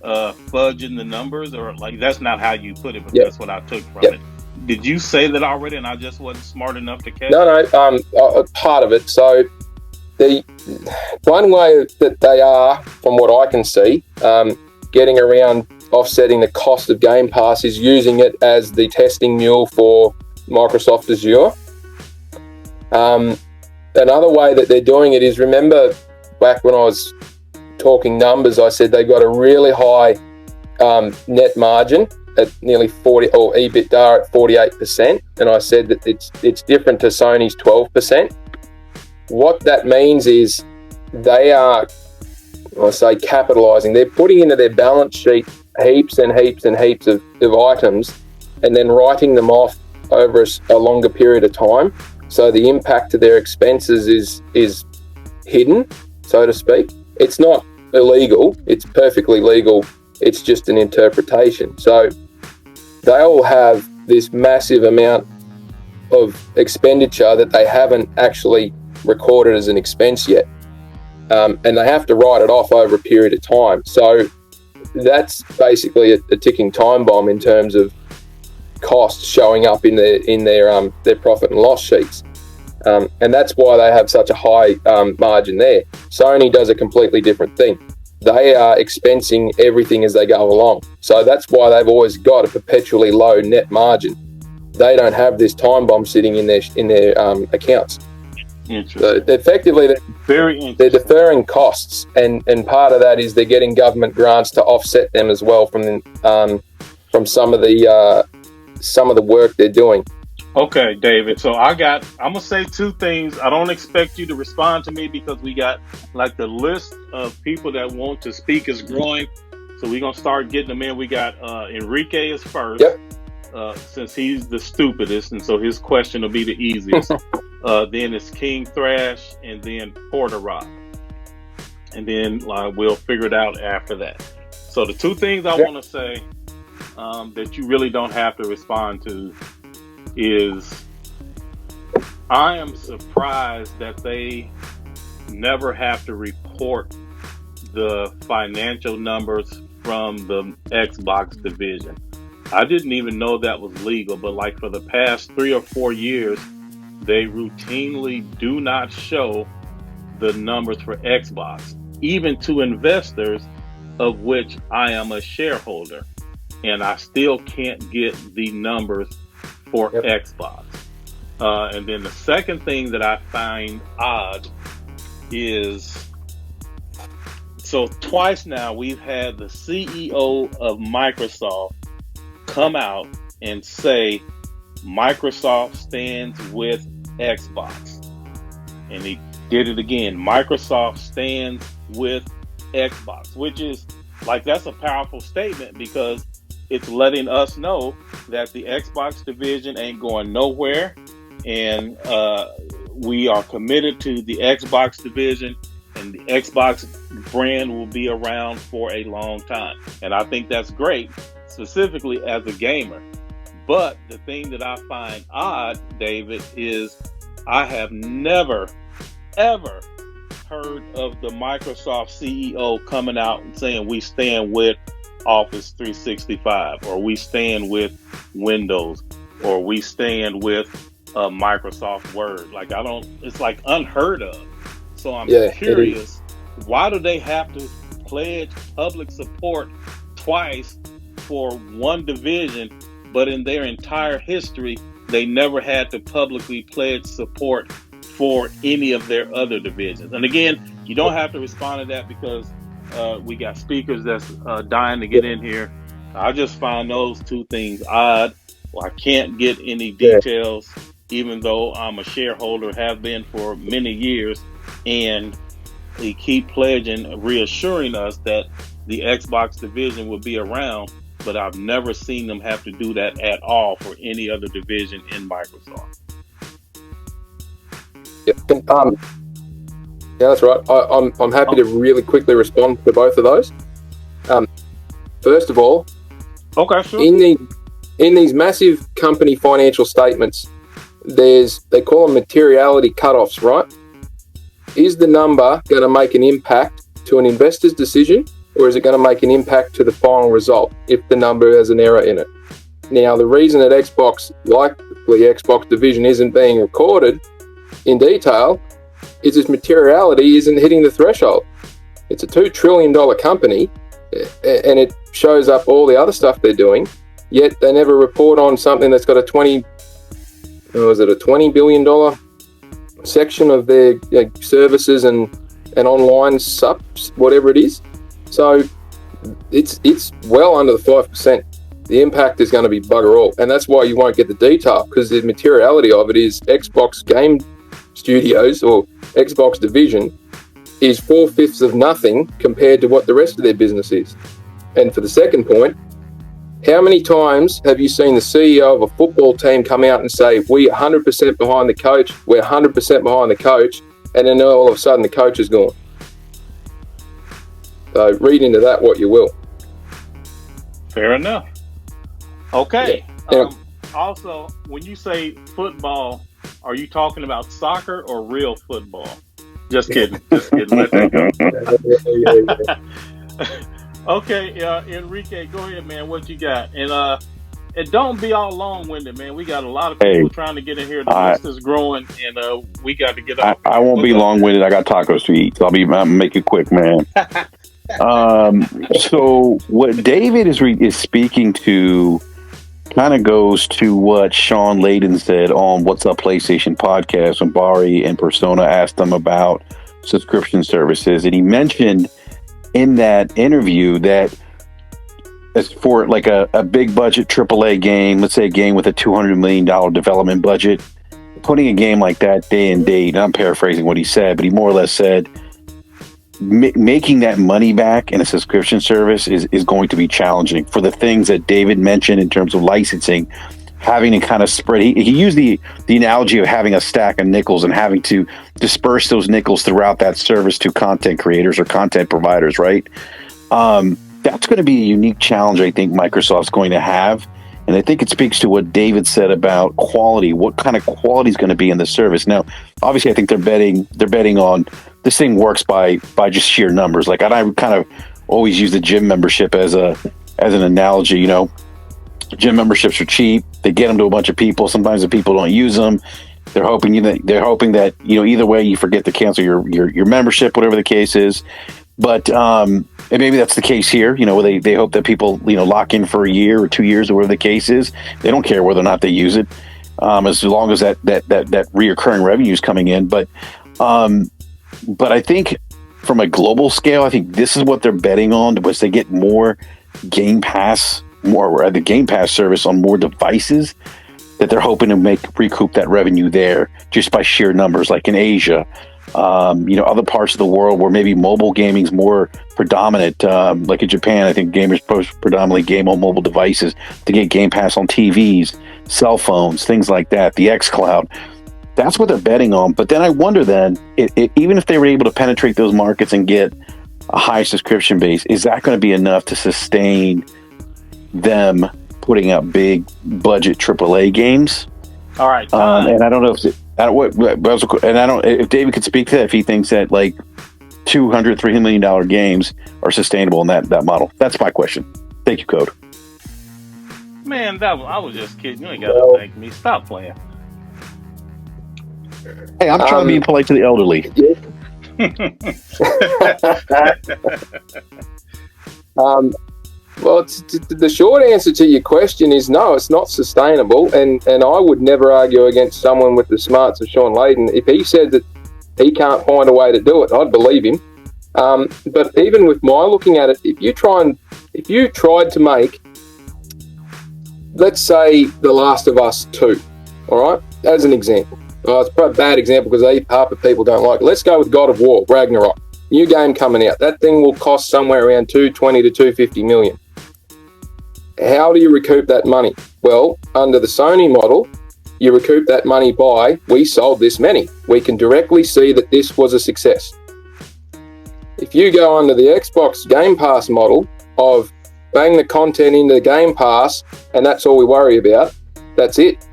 Speaker 2: fudging the numbers, or like that's not how you put it, but that's what I took from it. Did you say that already and I just wasn't smart enough to catch it?
Speaker 3: No, part of it. So the one way that they are, from what I can see, getting around offsetting the cost of Game Pass is using it as the testing mule for Microsoft Azure. Another way that they're doing it is, remember back when I was talking numbers, I said they got a really high net margin at nearly 40, or EBITDA at 48%, and I said that it's different to Sony's 12%. What that means is they are, I say, capitalizing. They're putting into their balance sheet heaps and heaps and heaps of items, and then writing them off over a longer period of time. So the impact to their expenses is hidden, so to speak. It's not illegal. It's perfectly legal. It's just an interpretation. So they'll have this massive amount of expenditure that they haven't actually recorded as an expense yet. And they have to write it off over a period of time. So that's basically a ticking time bomb in terms of costs showing up in their profit and loss sheets. And that's why they have such a high margin there. Sony does a completely different thing. They are expensing everything as they go along. So that's why they've always got a perpetually low net margin. They don't have this time bomb sitting in their accounts. So effectively, they're deferring costs, and part of that is they're getting government grants to offset them as well from some of the work they're doing.
Speaker 2: Okay, David. So I'm gonna say two things. I don't expect you to respond to me because we got like the list of people that want to speak is growing. So we're gonna start getting them in. We got Enrique is first.
Speaker 3: Yep.
Speaker 2: since he's the stupidest, and so his question will be the easiest. Then it's King Thrash, and then Porter Rock, and then we'll figure it out after that. So the two things I want to say that you really don't have to respond to is, I am surprised that they never have to report the financial numbers from the Xbox division. I didn't even know that was legal, but like for the past 3 or 4 years, they routinely do not show the numbers for Xbox, even to investors, of which I am a shareholder, and I still can't get the numbers for Xbox. And then the second thing that I find odd is, so twice now we've had the CEO of Microsoft come out and say Microsoft stands with Xbox. And he did it again. Microsoft stands with Xbox, which is like, that's a powerful statement, because it's letting us know that the Xbox division ain't going nowhere, and we are committed to the Xbox division, and the Xbox brand will be around for a long time. And I think that's great, specifically as a gamer. But the thing that I find odd, David, is I have never, ever heard of the Microsoft CEO coming out and saying we stand with Office 365, or we stand with Windows, or we stand with Microsoft Word. Like, it's like unheard of. So I'm curious, why do they have to pledge public support twice for one division, but in their entire history, they never had to publicly pledge support for any of their other divisions? And again, you don't have to respond to that, because we got speakers that's dying to get in here. I just find those two things odd. Well, I can't get any details, even though I'm a shareholder, have been for many years, and they keep pledging, reassuring us that the Xbox division will be around, but I've never seen them have to do that at all for any other division in Microsoft.
Speaker 3: Yeah, that's right. I'm happy to really quickly respond to both of those. First of all,
Speaker 2: okay, sure.
Speaker 3: In these massive company financial statements, they call them materiality cutoffs, right? Is the number going to make an impact to an investor's decision, or is it going to make an impact to the final result if the number has an error in it? Now, the reason that Xbox, like the Xbox division, isn't being recorded in detail is its materiality isn't hitting the threshold. It's a $2 trillion company, and it shows up all the other stuff they're doing, yet they never report on something that's got a $20 billion section of their services and online subs, whatever it is. So it's well under the 5%. The impact is going to be bugger all, and that's why you won't get the detail, because the materiality of it is Xbox Game Studios, or Xbox division, is 4/5 of nothing compared to what the rest of their business is. And for the second point, how many times have you seen the CEO of a football team come out and say, we are 100% behind the coach, we're 100% behind the coach, and then all of a sudden the coach is gone? So read into that what you will.
Speaker 2: Fair enough. Okay.
Speaker 3: Yeah.
Speaker 2: Also, when you say football, are you talking about soccer or real football? Just kidding. Just kidding. Let that go. Okay, Enrique, go ahead, man. What you got? And don't be all long-winded, man. We got a lot of people trying to get in here. The list is growing, and we got to get off.
Speaker 4: I won't be long-winded. I got tacos to eat, so I'll make it quick, man. So what David is speaking to kind of goes to what Shawn Layden said on What's Up PlayStation podcast when Bari and Persona asked him about subscription services. And he mentioned in that interview that as for like a big budget AAA game, let's say a game with a $200 million development budget, putting a game like that day and date, I'm paraphrasing what he said, but he more or less said, making that money back in a subscription service is going to be challenging for the things that David mentioned in terms of licensing, having to kind of spread. He used the analogy of having a stack of nickels and having to disperse those nickels throughout that service to content creators or content providers, right? That's going to be a unique challenge I think Microsoft's going to have. And I think it speaks to what David said about quality. What kind of quality is going to be in the service? Now, obviously, I think they're betting on this thing works by just sheer numbers. Like, I kind of always use the gym membership as an analogy. You know, gym memberships are cheap. They get them to a bunch of people. Sometimes the people don't use them. They're hoping that either way you forget to cancel your membership, whatever the case is. But and maybe that's the case here. You know, they hope that people lock in for a year or 2 years or whatever the case is. They don't care whether or not they use it, as long as that reoccurring revenue is coming in. But I think from a global scale, I think this is what they're betting on, was they get more Game Pass, the Game Pass service on more devices, that they're hoping to recoup that revenue there just by sheer numbers, like in Asia. Other parts of the world where maybe mobile gaming is more predominant, like in Japan, I think gamers predominantly game on mobile devices to get Game Pass on TVs, cell phones, things like that, the xCloud. That's what they're betting on. But then I wonder even if they were able to penetrate those markets and get a high subscription base, is that going to be enough to sustain them putting out big budget AAA games?
Speaker 2: All right.
Speaker 4: And I don't know if David could speak to that, if he thinks that like $200-300 million games are sustainable in that model. That's my question. Thank you, Code.
Speaker 2: Man, I was just kidding. You ain't got to thank me. Stop playing.
Speaker 4: Hey, I'm trying to be polite to the elderly.
Speaker 3: Well, the short answer to your question is no, it's not sustainable, and I would never argue against someone with the smarts of Shawn Layden. If he said that he can't find a way to do it, I'd believe him. But even with my looking at it, if you tried to make, let's say, The Last of Us 2, all right, as an example. It's probably a bad example because half the people don't like it. Let's go with God of War, Ragnarok. New game coming out. That thing will cost somewhere around $220 to $250 million. How do you recoup that money? Well, under the Sony model, you recoup that money by, we sold this many. We can directly see that this was a success. If you go under the Xbox Game Pass model of bang the content into the Game Pass and that's all we worry about, that's it.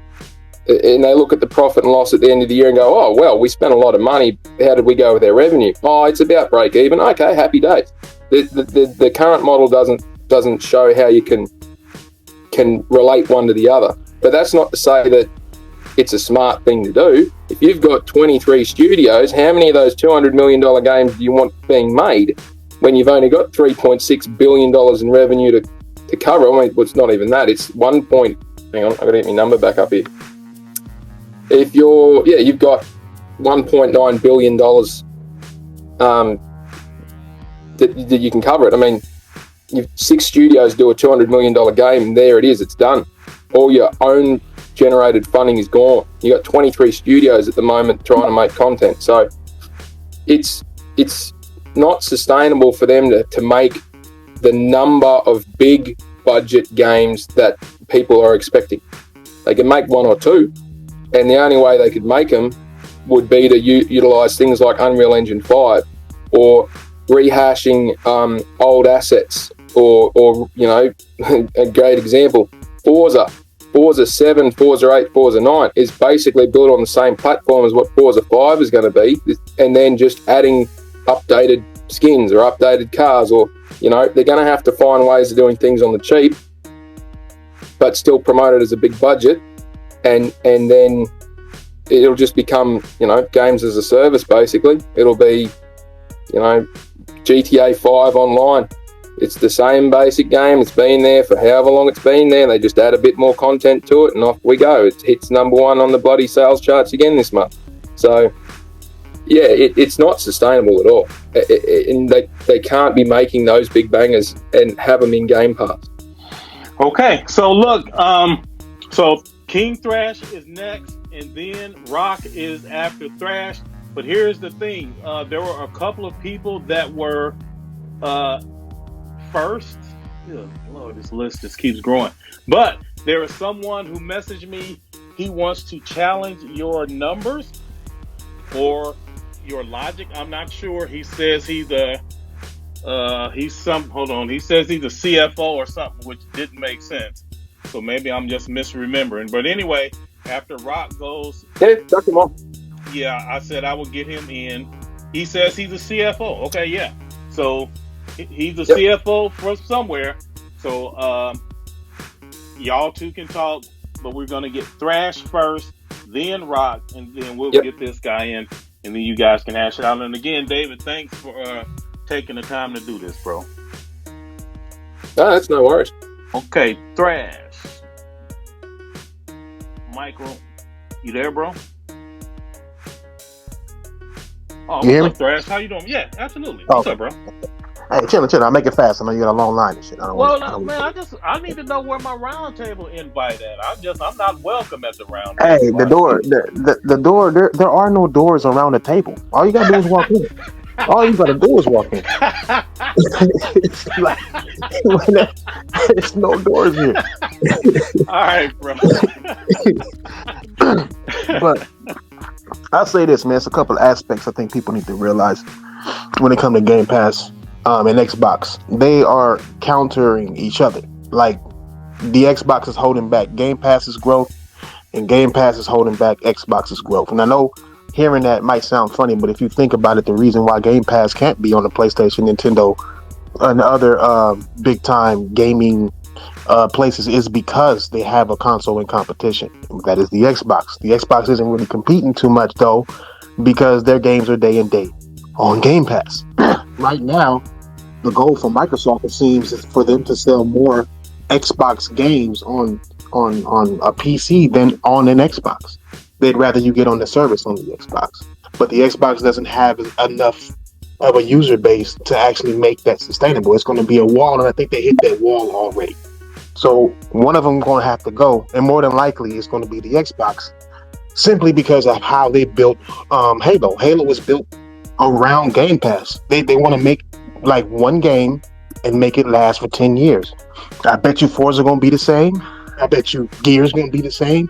Speaker 3: And they look at the profit and loss at the end of the year and go, oh, well, we spent a lot of money. How did we go with our revenue? Oh, it's about break even. Okay, happy days. The current model doesn't show how you can relate one to the other. But that's not to say that it's a smart thing to do. If you've got 23 studios, how many of those $200 million games do you want being made when you've only got $3.6 billion in revenue to cover? I mean, well, it's not even that. It's hang on, I've got to get my number back up here. If you've got $1.9 billion that you can cover it. I mean, 6 studios do a $200 million game, there it is, it's done. All your own generated funding is gone. You got 23 studios at the moment trying to make content. So it's not sustainable for them to make the number of big budget games that people are expecting. They can make 1 or 2. And the only way they could make them would be to utilize things like Unreal Engine 5 or rehashing old assets or a great example, Forza 7, Forza 8, Forza 9 is basically built on the same platform as what Forza 5 is going to be, and then just adding updated skins or updated cars, or they're going to have to find ways of doing things on the cheap but still promote it as a big budget. And then it'll just become, games as a service, basically. It'll be, GTA 5 online. It's the same basic game. It's been there for however long it's been there. They just add a bit more content to it and off we go. It hits number 1 on the bloody sales charts again this month. So, yeah, it's not sustainable at all. And they can't be making those big bangers and have them in Game Pass.
Speaker 2: Okay, so look, so King Thrash is next, and then Rock is after Thrash. But here's the thing: there were a couple of people that were first. Ugh, Lord, this list just keeps growing. But there is someone who messaged me. He wants to challenge your numbers or your logic. I'm not sure. He says he's hold on. He says he's a CFO or something, which didn't make sense. So maybe I'm just misremembering. But anyway, after Rock goes,
Speaker 3: Yeah, duck him off.
Speaker 2: yeah, I said I would get him in. He says he's a CFO. Okay, yeah. So he's a CFO from somewhere. So y'all two can talk, but we're gonna get Thrash first, then Rock, and then we'll get this guy in, and then you guys can hash it out. And again, David, thanks for taking the time to do this, bro.
Speaker 3: No, that's no worries.
Speaker 2: Okay, Thrash. Michael, you there, bro? Oh, what's up, Thrash? How you doing? Yeah, absolutely. What's up, bro?
Speaker 5: Hey, chill. I'll make it fast. I know you got a long line and shit.
Speaker 2: I need to know where my round table invite at. I'm not welcome at the round table.
Speaker 5: Hey, the door. There are no doors around the table. All you gotta do is walk in. All you gotta do is walk in. There's no doors here.
Speaker 2: All right, bro.
Speaker 5: But I'll say this, man. It's a couple of aspects I think people need to realize when it comes to Game Pass and Xbox. They are countering each other. Like, the Xbox is holding back Game Pass's growth, and Game Pass is holding back Xbox's growth. And I know hearing that might sound funny, but if you think about it, the reason why Game Pass can't be on the PlayStation, Nintendo, and other big time gaming places is because they have a console in competition. That is the Xbox. The Xbox isn't really competing too much though, because their games are day and date on Game Pass. Right now, the goal for Microsoft, it seems, is for them to sell more Xbox games on a PC than on an Xbox. They'd rather you get on the service on the Xbox. But the Xbox doesn't have enough of a user base to actually make that sustainable. It's going to be a wall, and I think they hit that wall already. So one of them going to have to go, and more than likely it's going to be the Xbox, simply because of how they built Halo. Halo was built around Game Pass. They want to make like one game and make it last for 10 years. I bet you Forza going to be the same. I bet you Gears going to be the same.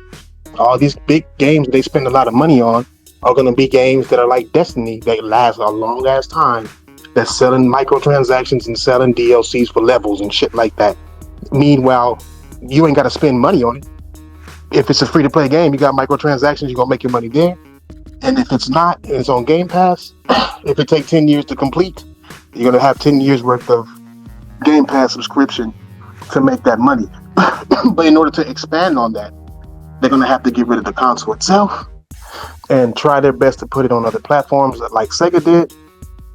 Speaker 5: All these big games they spend a lot of money on are going to be games that are like Destiny, that last a long ass time, that's selling microtransactions and selling DLCs for levels and shit like that. Meanwhile, you ain't got to spend money on it. If it's a free-to-play game, you got microtransactions, you're going to make your money there. And if it's not, and it's on Game Pass, if it takes 10 years to complete, you're going to have 10 years worth of Game Pass subscription to make that money. But in order to expand on that, they're going to have to get rid of the console itself and try their best to put it on other platforms like Sega did.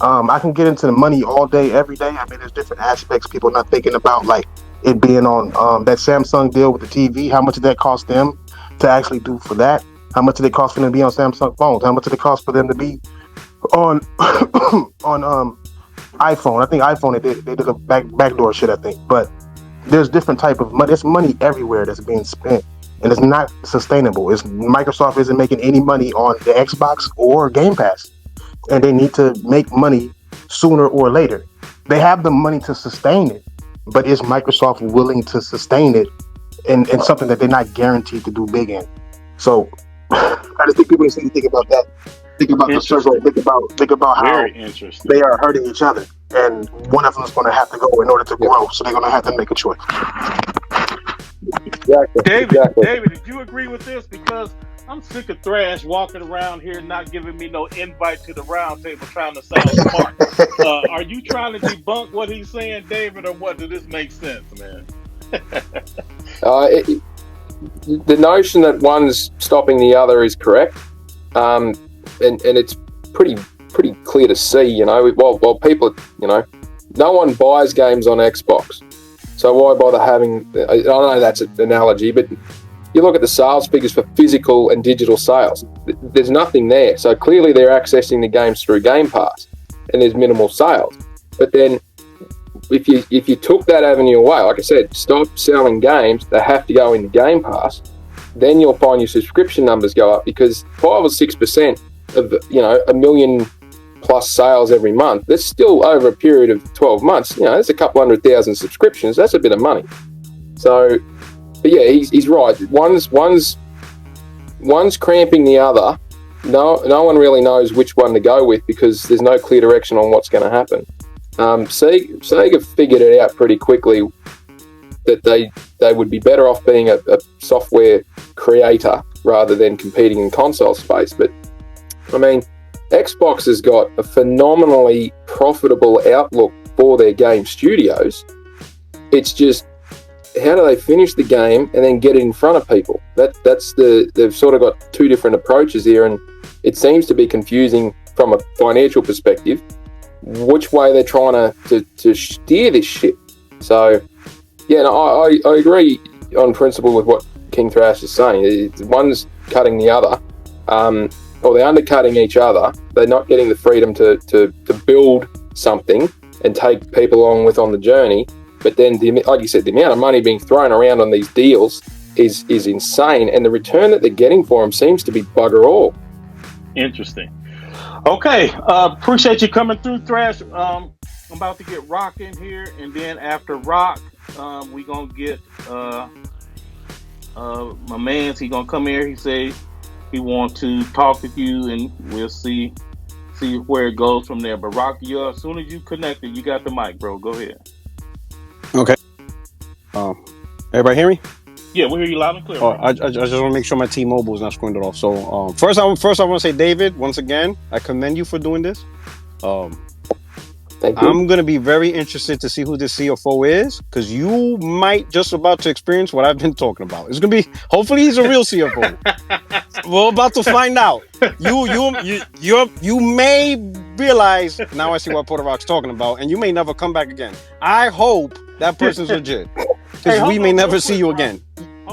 Speaker 5: I can get into the money all day, every day. I mean, there's different aspects people are not thinking about, like it being on that Samsung deal with the TV. How much did that cost them to actually do for that? How much did it cost for them to be on Samsung phones? How much did it cost for them to be on on iPhone? I think iPhone they did a backdoor shit, I think. But there's different type of money. There's money everywhere that's being spent, and it's not sustainable. Microsoft isn't making any money on the Xbox or Game Pass, and they need to make money sooner or later. They have the money to sustain it, but is Microsoft willing to sustain it in something that they're not guaranteed to do big in? So I just think people need to think about that. Think about the circle. Think about how they are hurting each other, and one of them is going to have to go in order to grow. So they're going to have to make a choice.
Speaker 3: Exactly.
Speaker 2: David, did you agree with this? Because I'm sick of Thrash walking around here not giving me no invite to the round table, trying to sound smart. Are you trying to debunk what he's saying, David, or what? Does this make sense, man?
Speaker 3: The notion that one's stopping the other is correct, and it's pretty clear to see. You know, while people, you know, no one buys games on Xbox, so why bother having? I know that's an analogy, but you look at the sales figures for physical and digital sales. There's nothing there, so clearly they're accessing the games through Game Pass, and there's minimal sales. But then, if you took that avenue away, like I said, stop selling games, they have to go into Game Pass, then you'll find your subscription numbers go up, because 5 or 6% of, you know, 1 million plus sales every month, that's still over a period of 12 months. You know, that's a couple 100,000 subscriptions. That's a bit of money. So, but yeah, he's right. One's cramping the other. No one really knows which one to go with because there's no clear direction on what's going to happen. Sega figured it out pretty quickly that they would be better off being a software creator rather than competing in console space. But I mean, Xbox has got a phenomenally profitable outlook for their game studios. It's just, how do they finish the game and then get it in front of people? They've sort of got two different approaches here, and it seems to be confusing from a financial perspective which way they're trying to steer this ship. So, yeah, no, I agree on principle with what King Thrash is saying. One's cutting the other, or they're undercutting each other. They're not getting the freedom to build something and take people along with on the journey. But then, like you said, the amount of money being thrown around on these deals is insane, and the return that they're getting for them seems to be bugger all.
Speaker 2: Interesting. Okay, appreciate you coming through, Thrash. I'm about to get Rock in here, and then after Rock, we gonna get my man's. He gonna come here. He say he want to talk with you, and we'll see where it goes from there. But Rock, as soon as you connected, you got the mic, bro. Go ahead.
Speaker 6: Okay. Everybody hear me?
Speaker 2: Yeah, we hear you loud and clear.
Speaker 6: I just want to make sure my T-Mobile is not screwing it off. So first I want to say, David, once again, I commend you for doing this.
Speaker 3: Thank you.
Speaker 6: I'm going to be very interested to see who this CFO is, because you might just about to experience what I've been talking about. It's going to be, hopefully he's a real CFO. We're about to find out. You may realize, now I see what Puerto Rock's talking about, and you may never come back again. I hope that person's legit, because we may never see you again.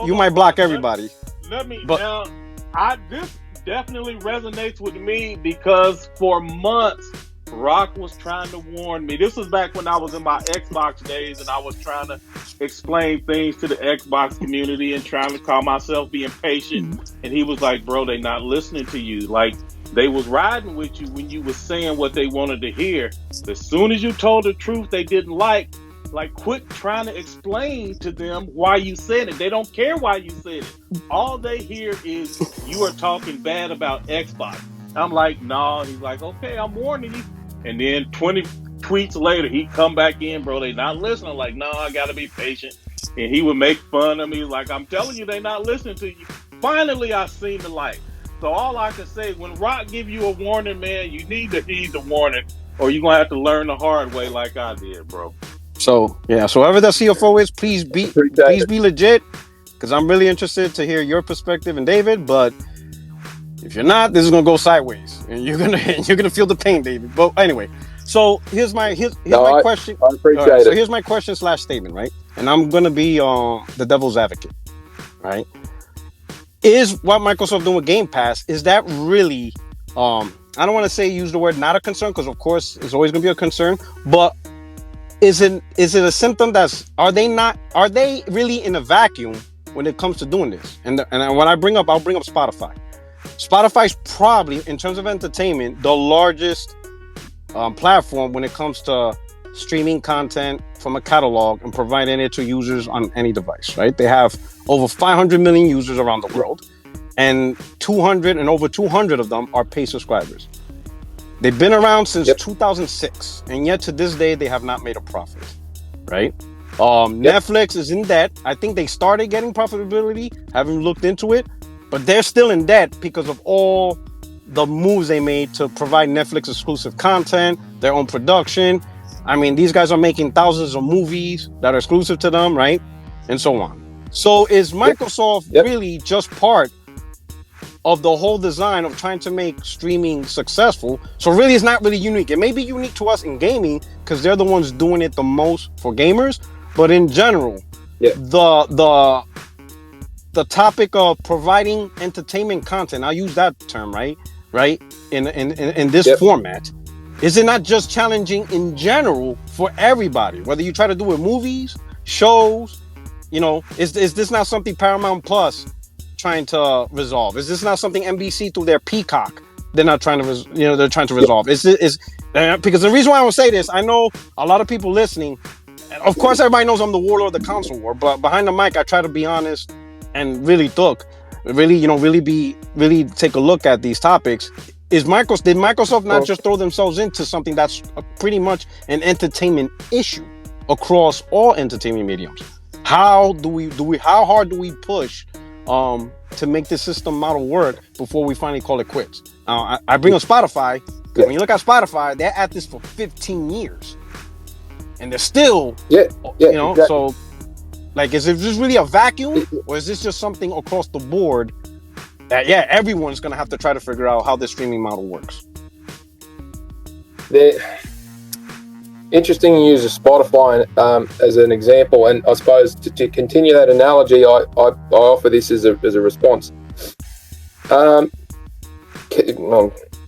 Speaker 6: You might block everybody.
Speaker 2: This definitely resonates with me because for months, Rock was trying to warn me. This was back when I was in my Xbox days and I was trying to explain things to the Xbox community and trying to call myself being patient. And he was like, bro, they not listening to you. Like, they was riding with you when you was saying what they wanted to hear. As soon as you told the truth they didn't like, quit trying to explain to them why you said it. They don't care why you said it. All they hear is you are talking bad about Xbox. I'm like, nah. He's like, okay, I'm warning you. And then 20 tweets later, he come back in, bro, they not listening. I'm like, no, I got to be patient. And he would make fun of me. He's like, I'm telling you, they not listening to you. Finally, I seen the light. So all I can say, when Rock give you a warning, man, you need to heed the warning, or you're going to have to learn the hard way like I did, bro.
Speaker 6: So, yeah, so whoever that CFO is, please be legit, because I'm really interested to hear your perspective and David, but if you're not, this is gonna go sideways, and you're gonna feel the pain, David. But anyway, so here's my question.
Speaker 3: I appreciate it.
Speaker 6: So here's my question / statement, right? And I'm gonna be the devil's advocate, right? Is what Microsoft doing with Game Pass, is that really? I don't want to say use the word not a concern, because of course it's always gonna be a concern, but is it a symptom are they really in a vacuum when it comes to doing this? And when I'll bring up Spotify. Spotify's probably, in terms of entertainment, the largest platform when it comes to streaming content from a catalog and providing it to users on any device, right? They have over 500 million users around the world, and over 200 of them are paid subscribers. They've been around since 2006, and yet to this day, they have not made a profit, right? Netflix is in debt. I think they started getting profitability, haven't looked into it, but they're still in debt because of all the moves they made to provide Netflix exclusive content, their own production. I mean, these guys are making thousands of movies that are exclusive to them, right? And so on. So is Microsoft really just part of the whole design of trying to make streaming successful? So really, it's not really unique. It may be unique to us in gaming because they're the ones doing it the most for gamers. But in general, the topic of providing entertainment content, I'll use that term, right? In this format, is it not just challenging in general for everybody? Whether you try to do it movies, shows, is this not something Paramount Plus trying to resolve? Is this not something NBC through their Peacock they're not trying to, they're trying to resolve. It's because the reason why I would say this, I know a lot of people listening. Of course, everybody knows I'm the warlord of the console war, but behind the mic, I try to be honest and really really take a look at these topics. Did Microsoft not just throw themselves into something that's pretty much an entertainment issue across all entertainment mediums? How hard do we push to make this system model work before we finally call it quits? I bring up Spotify. When you look at Spotify, they're at this for 15 years. And they're still, exactly. So, like, is it just really a vacuum, or is this just something across the board that, everyone's going to have to try to figure out how this streaming model works?
Speaker 3: Interesting you use Spotify as an example, and I suppose to continue that analogy, I offer this as a response.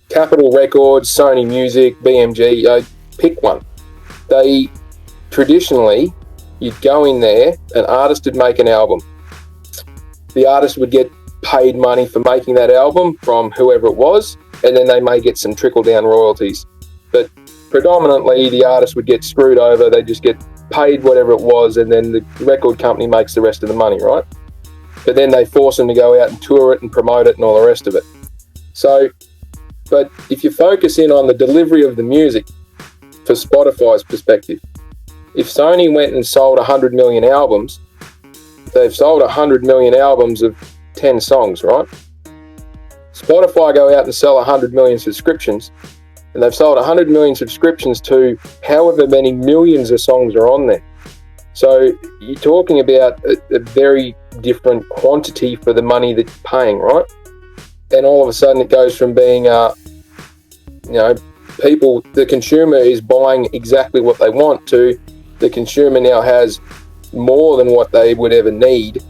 Speaker 3: Capitol Records, Sony Music, BMG, pick one. They traditionally, you'd go in there, an artist would make an album. The artist would get paid money for making that album from whoever it was, and then they may get some trickle-down royalties. But predominantly, the artist would get screwed over. They just get paid whatever it was, and then the record company makes the rest of the money, right? But then they force them to go out and tour it and promote it and all the rest of it. So, but if you focus in on the delivery of the music, for Spotify's perspective, if Sony went and sold 100 million albums, they've sold 100 million albums of 10 songs, right? Spotify go out and sell 100 million subscriptions, and they've sold 100 million subscriptions to however many millions of songs are on there. So you're talking about a very different quantity for the money that you're paying, right? And all of a sudden it goes from being, the consumer is buying exactly what they want to the consumer now has more than what they would ever need,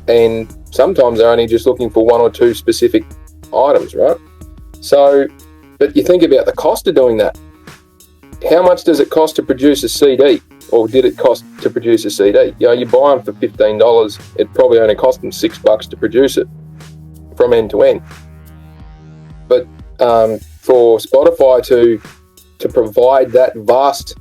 Speaker 3: and sometimes they're only just looking for one or two specific items, right? So, but you think about the cost of doing that. How much does it cost to produce a CD? Or did it cost to produce a CD? You buy them for $15, it probably only cost them $6 to produce it from end to end. But for Spotify to provide that vast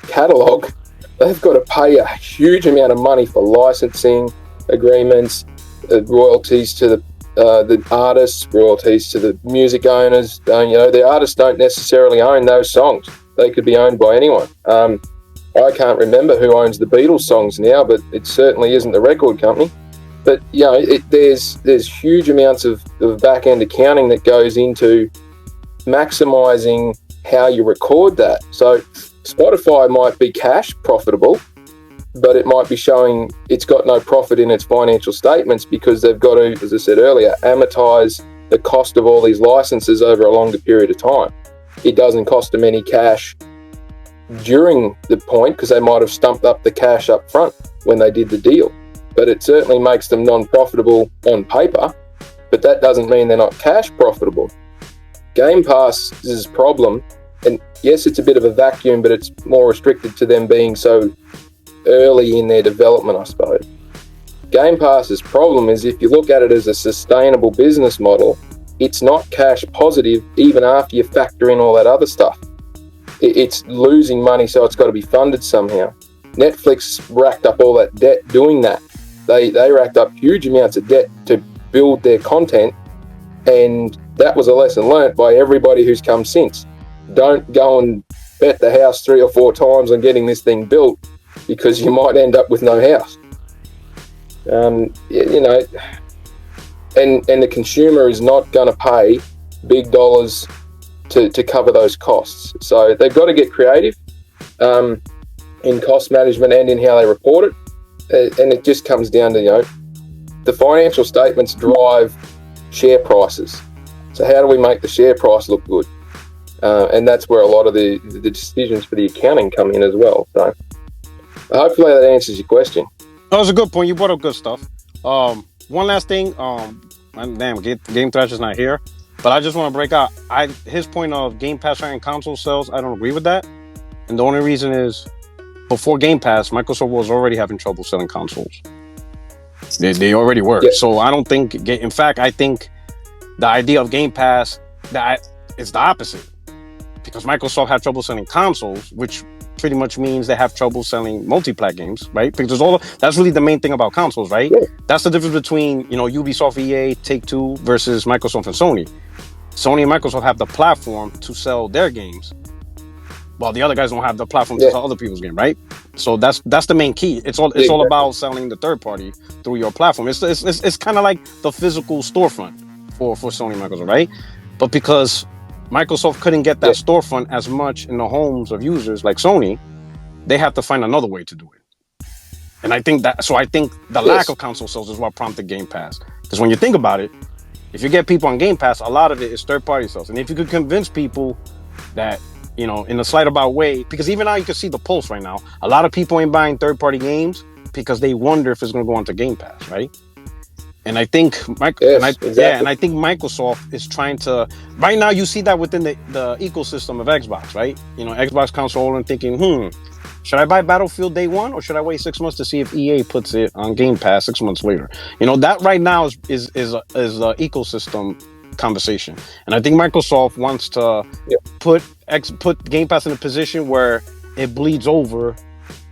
Speaker 3: catalogue, they've got to pay a huge amount of money for licensing agreements, royalties to the artists, royalties to the music owners. The artists don't necessarily own those songs. They could be owned by anyone. I can't remember who owns the Beatles songs now, but it certainly isn't the record company. But there's huge amounts of back-end accounting that goes into maximising how you record that. So Spotify might be cash profitable, but it might be showing it's got no profit in its financial statements because they've got to, as I said earlier, amortize the cost of all these licenses over a longer period of time. It doesn't cost them any cash during the point because they might have stumped up the cash up front when they did the deal. But it certainly makes them non-profitable on paper, but that doesn't mean they're not cash profitable. Game Pass's problem, and yes, it's a bit of a vacuum, but it's more restricted to them being so early in their development, I suppose. Game Pass's problem is if you look at it as a sustainable business model, it's not cash positive even after you factor in all that other stuff. It's losing money, so it's got to be funded somehow. Netflix racked up all that debt doing that. They racked up huge amounts of debt to build their content, and that was a lesson learnt by everybody who's come since. Don't go and bet the house 3 or 4 times on getting this thing built because you might end up with no house. And the consumer is not going to pay big dollars to cover those costs. So they've got to get creative in cost management and in how they report it. And it just comes down to, the financial statements drive share prices. So how do we make the share price look good? And that's where a lot of the decisions for the accounting come in as well. So hopefully that answers your question.
Speaker 6: That was a good point. You brought up good stuff. One last thing. Game Thrasher's not here, but I just want to break out. His point of Game Pass and console sales, I don't agree with that. And the only reason is, before Game Pass, Microsoft was already having trouble selling consoles. They already were. Yeah. So I don't think, in fact, I think the idea of Game Pass, that it's the opposite. Because Microsoft had trouble selling consoles, which pretty much means they have trouble selling multi-plat games, right? Because that's really the main thing about consoles, right?
Speaker 3: Yeah.
Speaker 6: That's the difference between, Ubisoft, EA, Take-Two versus Microsoft and Sony. Sony and Microsoft have the platform to sell their games, while the other guys don't have the platform to sell other people's games, right? So that's the main key. It's all about selling the third party through your platform. It's kind of like the physical storefront for Sony and Microsoft, right? But because Microsoft couldn't get that storefront as much in the homes of users like Sony, they have to find another way to do it. And I think the lack of console sales is what prompted Game Pass. Because when you think about it, if you get people on Game Pass, a lot of it is third-party sales. And if you could convince people that, in a slight about way, because even now you can see the pulse right now, a lot of people ain't buying third-party games because they wonder if it's going to go onto Game Pass, right? And I think Microsoft is trying to. Right now, you see that within the ecosystem of Xbox, right? Xbox console and thinking, should I buy Battlefield day one or should I wait 6 months to see if EA puts it on Game Pass 6 months later? That right now is a ecosystem conversation, and I think Microsoft wants to put Game Pass in a position where it bleeds over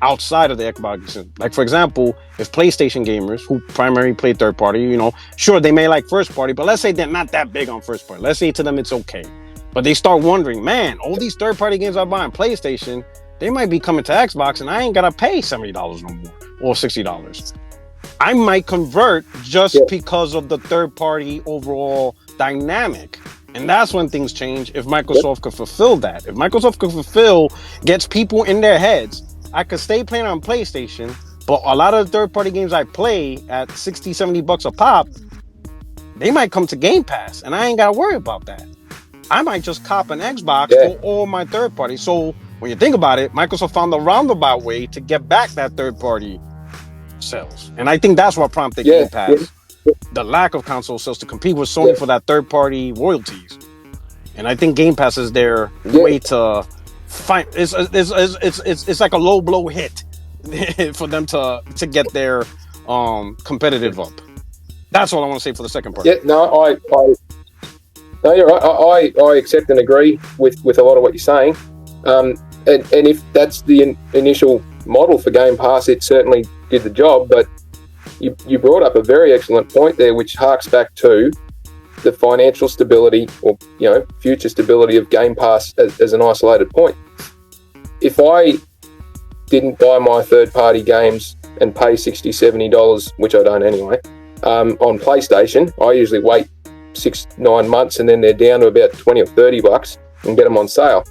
Speaker 6: outside of the Xbox. Like, for example, if PlayStation gamers who primarily play third party, sure, they may like first party, but let's say they're not that big on first party. Let's say to them it's okay. But they start wondering, man, all these third party games I buy on PlayStation, they might be coming to Xbox and I ain't gotta pay $70 no more or $60. I might convert just because of the third party overall dynamic. And that's when things change if Microsoft could fulfill that. If Microsoft could gets people in their heads, I could stay playing on PlayStation, but a lot of the third-party games I play at $60, $70 a pop, they might come to Game Pass, and I ain't got to worry about that. I might just cop an Xbox for all my third-party. So when you think about it, Microsoft found a roundabout way to get back that third-party sales. And I think that's what prompted Game Pass. The lack of console sales to compete with Sony for that third-party royalties. And I think Game Pass is their way to find. It's like a low blow hit for them to get their competitive up. That's all I want to say for the second part.
Speaker 3: Yeah, no, no, you're right. I accept and agree with a lot of what you're saying. And if that's the initial model for Game Pass, it certainly did the job. But you brought up a very excellent point there, which harks back to the financial stability or future stability of Game Pass as an isolated point. If I didn't buy my third-party games and pay $60, $70, which I don't anyway, on PlayStation, I usually wait 6-9 months and then they're down to about $20 or $30 and get them on sale.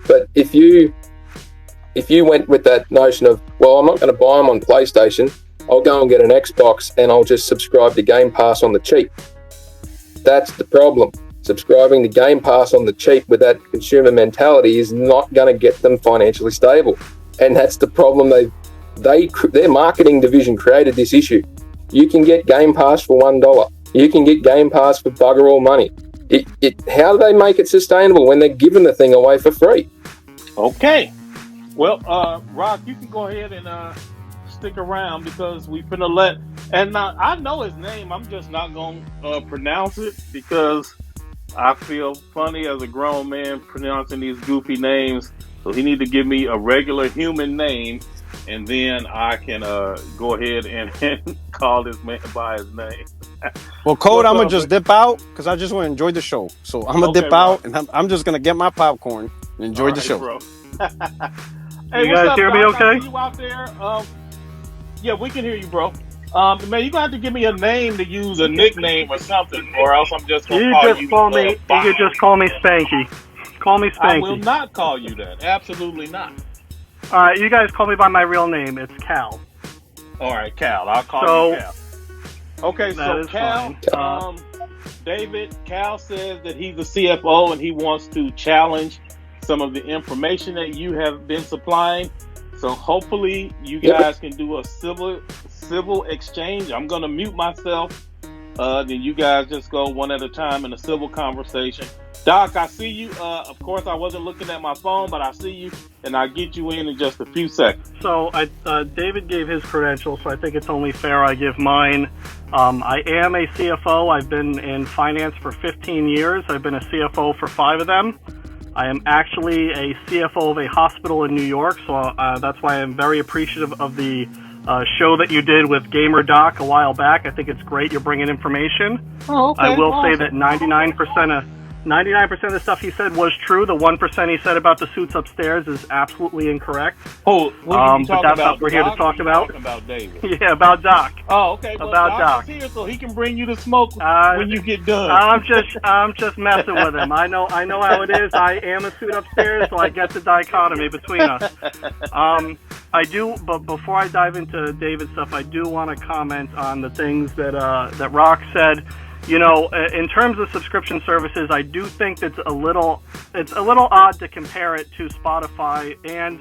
Speaker 3: But if you went with that notion of, well, I'm not going to buy them on PlayStation, I'll go and get an Xbox and I'll just subscribe to Game Pass on the cheap. That's the problem. Subscribing to Game Pass on the cheap with that consumer mentality is not going to get them financially stable. And that's the problem. Their marketing division created this issue. You can get Game Pass for $1. You can get Game Pass for bugger all money. How do they make it sustainable when they're giving the thing away for free?
Speaker 2: Okay. Well, Rock, you can go ahead and stick around because we're finna let. And now I know his name. I'm just not gonna pronounce it because I feel funny as a grown man pronouncing these goofy names. So he need to give me a regular human name, and then I can go ahead and call this man by his name.
Speaker 6: Well, Code, I'm gonna just dip out because I just want to enjoy the show. So I'm gonna dip out, and I'm just gonna get my popcorn and enjoy the show.
Speaker 2: Bro.
Speaker 7: Hey, you guys hear me okay?
Speaker 2: You out there? Yeah, we can hear you, bro. Man, you gonna have to give me a name to use, a nickname or something, or else I'm just gonna call you.
Speaker 7: You could just call me Spanky. Call me Spanky.
Speaker 2: I will not call you that. Absolutely not.
Speaker 7: All right, you guys call me by my real name. It's Cal.
Speaker 2: All right, Cal. I'll call you Cal. Okay, so Cal, David, Cal says that he's the CFO and he wants to challenge some of the information that you have been supplying. So hopefully you guys can do a civil exchange. I'm going to mute myself. Then you guys just go one at a time in a civil conversation. Doc, I see you. Of course, I wasn't looking at my phone, but I see you, and I'll get you in just a few seconds.
Speaker 7: So David gave his credentials, so I think it's only fair I give mine. I am a CFO. I've been in finance for 15 years. I've been a CFO for 5 of them. I am actually a CFO of a hospital in New York, so that's why I'm very appreciative of the show that you did with Gamer Doc a while back. I think it's great you're bringing information.
Speaker 2: Oh, okay.
Speaker 7: I will say that 99% of the stuff he said was true. The 1% he said about the suits upstairs is absolutely incorrect.
Speaker 2: Oh,
Speaker 7: but that's what we're here to talk about.
Speaker 2: David.
Speaker 7: Yeah, about Doc.
Speaker 2: Oh, okay. Well,
Speaker 7: about Doc
Speaker 2: is here, so he can bring you the smoke when you get done.
Speaker 7: I'm just messing with him. I know how it is. I am a suit upstairs, so I get the dichotomy between us. I do, but before I dive into David's stuff, I do want to comment on the things that Rock said. You know, in terms of subscription services, I do think it's a little odd to compare it to Spotify and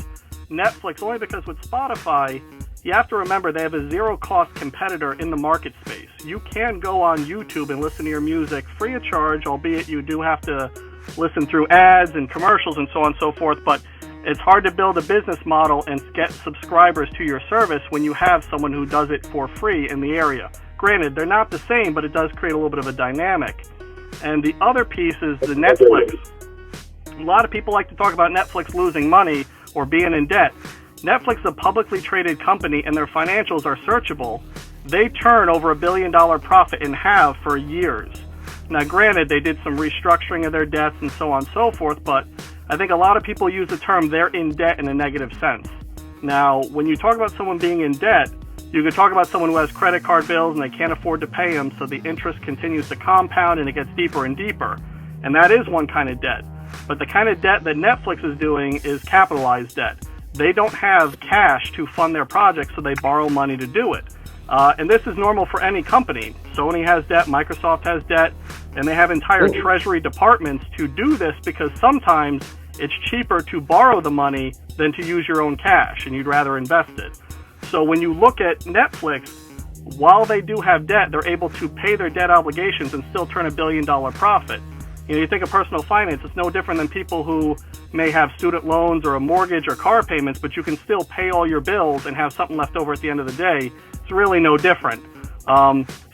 Speaker 7: Netflix, only because with Spotify, you have to remember they have a zero-cost competitor in the market space. You can go on YouTube and listen to your music free of charge, albeit you do have to listen through ads and commercials and so on and so forth, but it's hard to build a business model and get subscribers to your service when you have someone who does it for free in the area. Granted, they're not the same, but it does create a little bit of a dynamic. And the other piece is the Netflix. A lot of people like to talk about Netflix losing money or being in debt. Netflix is a publicly traded company, and their financials are searchable. They turn over $1 billion profit and have for years. Now, granted, they did some restructuring of their debts and so on and so forth, but I think a lot of people use the term they're in debt in a negative sense. Now, when you talk about someone being in debt, you can talk about someone who has credit card bills and they can't afford to pay them, so the interest continues to compound and it gets deeper and deeper. And that is one kind of debt. But the kind of debt that Netflix is doing is capitalized debt. They don't have cash to fund their projects, so they borrow money to do it. And this is normal for any company. Sony has debt, Microsoft has debt, and they have entire treasury departments to do this because sometimes it's cheaper to borrow the money than to use your own cash, and you'd rather invest it. So when you look at Netflix, while they do have debt, they're able to pay their debt obligations and still turn $1 billion profit. You know, you think of personal finance, it's no different than people who may have student loans or a mortgage or car payments, but you can still pay all your bills and have something left over at the end of the day. It's really no different.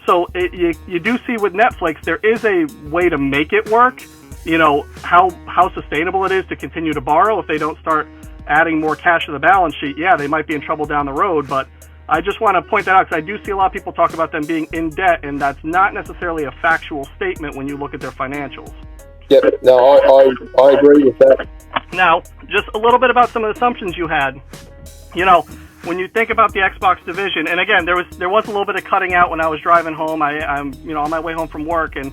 Speaker 7: So you do see with Netflix, there is a way to make it work. You know, how sustainable it is to continue to borrow if they don't start adding more cash to the balance sheet. Yeah, they might be in trouble down the road, but I just want to point that out because I do see a lot of people talk about them being in debt, and that's not necessarily a factual statement when you look at their financials.
Speaker 3: Yep, no, I agree with that.
Speaker 7: Now, just a little bit about some of the assumptions you had. You know, when you think about the Xbox division, and again, there was a little bit of cutting out when I was driving home. I'm on my way home from work, and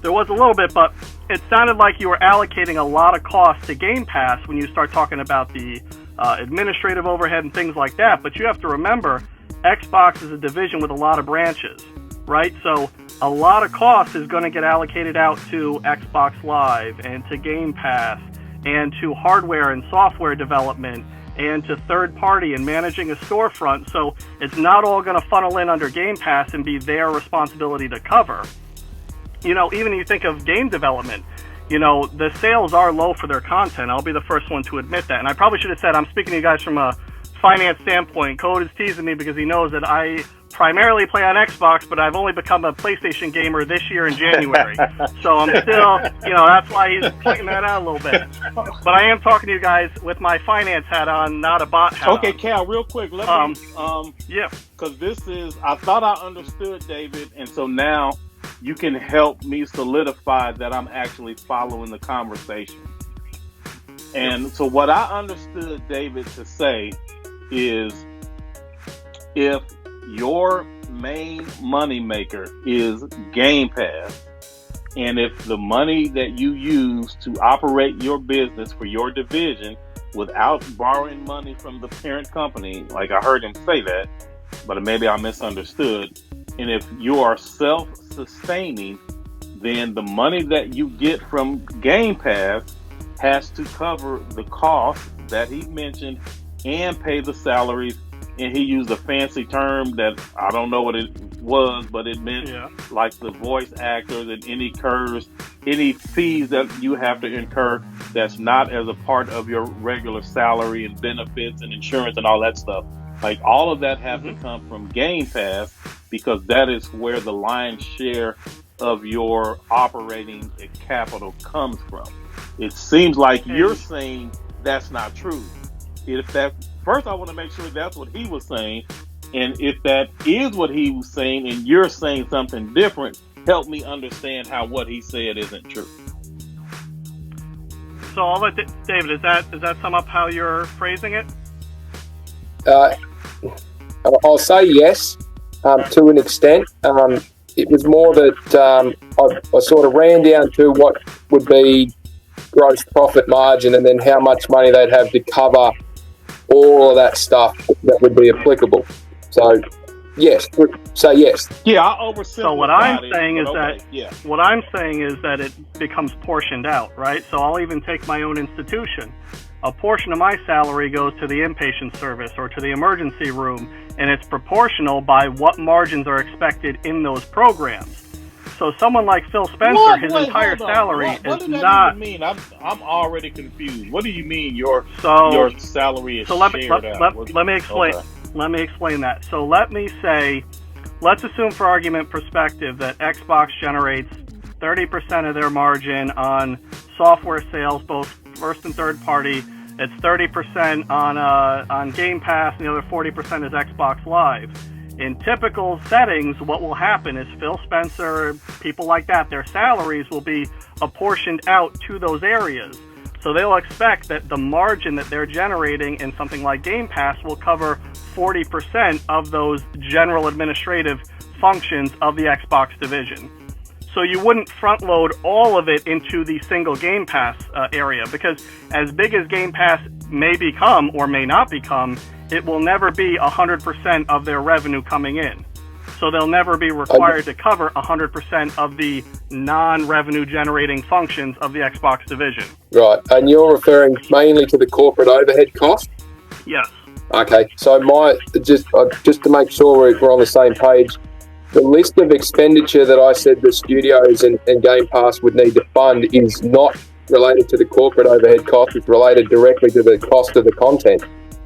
Speaker 7: there was a little bit, but it sounded like you were allocating a lot of costs to Game Pass when you start talking about the administrative overhead and things like that. But you have to remember, Xbox is a division with a lot of branches, right? So a lot of cost is going to get allocated out to Xbox Live and to Game Pass and to hardware and software development and to third party and managing a storefront. So it's not all going to funnel in under Game Pass and be their responsibility to cover. You know, even if you think of game development, you know, the sales are low for their content. I'll be the first one to admit that. And I probably should have said, I'm speaking to you guys from a finance standpoint. Code is teasing me because he knows that I primarily play on Xbox, but I've only become a PlayStation gamer this year in January. So I'm still, you know, that's why he's pointing that out a little bit. But I am talking to you guys with my finance hat on, not a bot hat
Speaker 2: Okay,
Speaker 7: on.
Speaker 2: Cal, real quick, let me,
Speaker 7: yeah.
Speaker 2: Because I thought I understood, David, and so now you can help me solidify that I'm actually following the conversation. And so what I understood David to say is, if your main money maker is Game Pass, and if the money that you use to operate your business for your division without borrowing money from the parent company, like I heard him say that, but maybe I misunderstood, and if you are self-sustaining, then the money that you get from Game Pass has to cover the cost that he mentioned and pay the salaries. And he used a fancy term that I don't know what it was, but it meant like the voice actors and any curves. any fees that you have to incur that's not as a part of your regular salary and benefits and insurance and all that stuff. Like all of that has to come from Game Pass, because that is where the lion's share of your operating capital comes from. It seems like you're saying that's not true. If that, first I want to make sure that's what he was saying, and if that is what he was saying and you're saying something different, help me understand how what he said isn't true.
Speaker 7: So I'll let David, does that sum up how you're phrasing it?
Speaker 3: I'll say yes, to an extent. It was more that I sort of ran down to what would be gross profit margin and then how much money they'd have to cover all of that stuff that would be applicable. So yes, say yes.
Speaker 2: Yeah, I oversimplified.
Speaker 7: So what I'm saying is what I'm saying is that it becomes portioned out, right? So I'll even take my own institution. A portion of my salary goes to the inpatient service or to the emergency room, and it's proportional by what margins are expected in those programs. So someone like Phil Spencer, his entire salary
Speaker 2: what
Speaker 7: is
Speaker 2: does that
Speaker 7: not.
Speaker 2: Even mean? I'm already confused. What do you mean your salary is shared out?
Speaker 7: Let me explain.
Speaker 2: Okay.
Speaker 7: Let me explain that. So let's assume for argument perspective that Xbox generates 30% of their margin on software sales, both first and third party. It's 30% on Game Pass, and the other 40% is Xbox Live. In typical settings, what will happen is Phil Spencer, people like that, their salaries will be apportioned out to those areas. So they'll expect that the margin that they're generating in something like Game Pass will cover 40% of those general administrative functions of the Xbox division. So you wouldn't front load all of it into the single Game Pass area, because as big as Game Pass may become or may not become, it will never be 100% of their revenue coming in. So they'll never be required to cover 100% of the non-revenue generating functions of the Xbox division.
Speaker 3: Right, and you're referring mainly to the corporate overhead cost?
Speaker 7: Yes.
Speaker 3: Okay, so just to make sure we're on the same page, the list of expenditure that I said the studios and Game Pass would need to fund is not related to the corporate overhead cost, it's related directly to the cost of the content.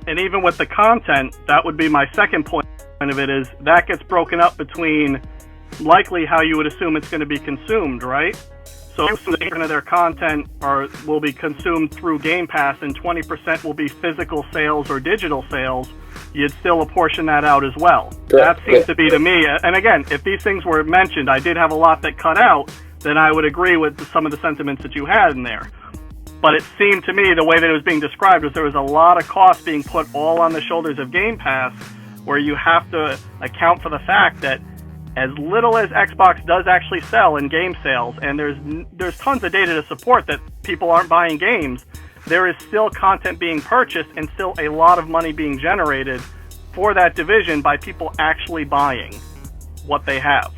Speaker 7: And even with the content, that would be my second point of it, is that gets broken up between likely how you would assume it's going to be consumed, right? So 20% of their content will be consumed through Game Pass and 20% will be physical sales or digital sales. You'd still apportion that out as well.
Speaker 3: Correct.
Speaker 7: That seems to be to me, and again, if these things were mentioned, I did have a lot that cut out, then I would agree with some of the sentiments that you had in there. But it seemed to me the way that it was being described was there was a lot of cost being put all on the shoulders of Game Pass, where you have to account for the fact that as little as Xbox does actually sell in game sales, and there's tons of data to support that people aren't buying games, there is still content being purchased and still a lot of money being generated for that division by people actually buying what they have.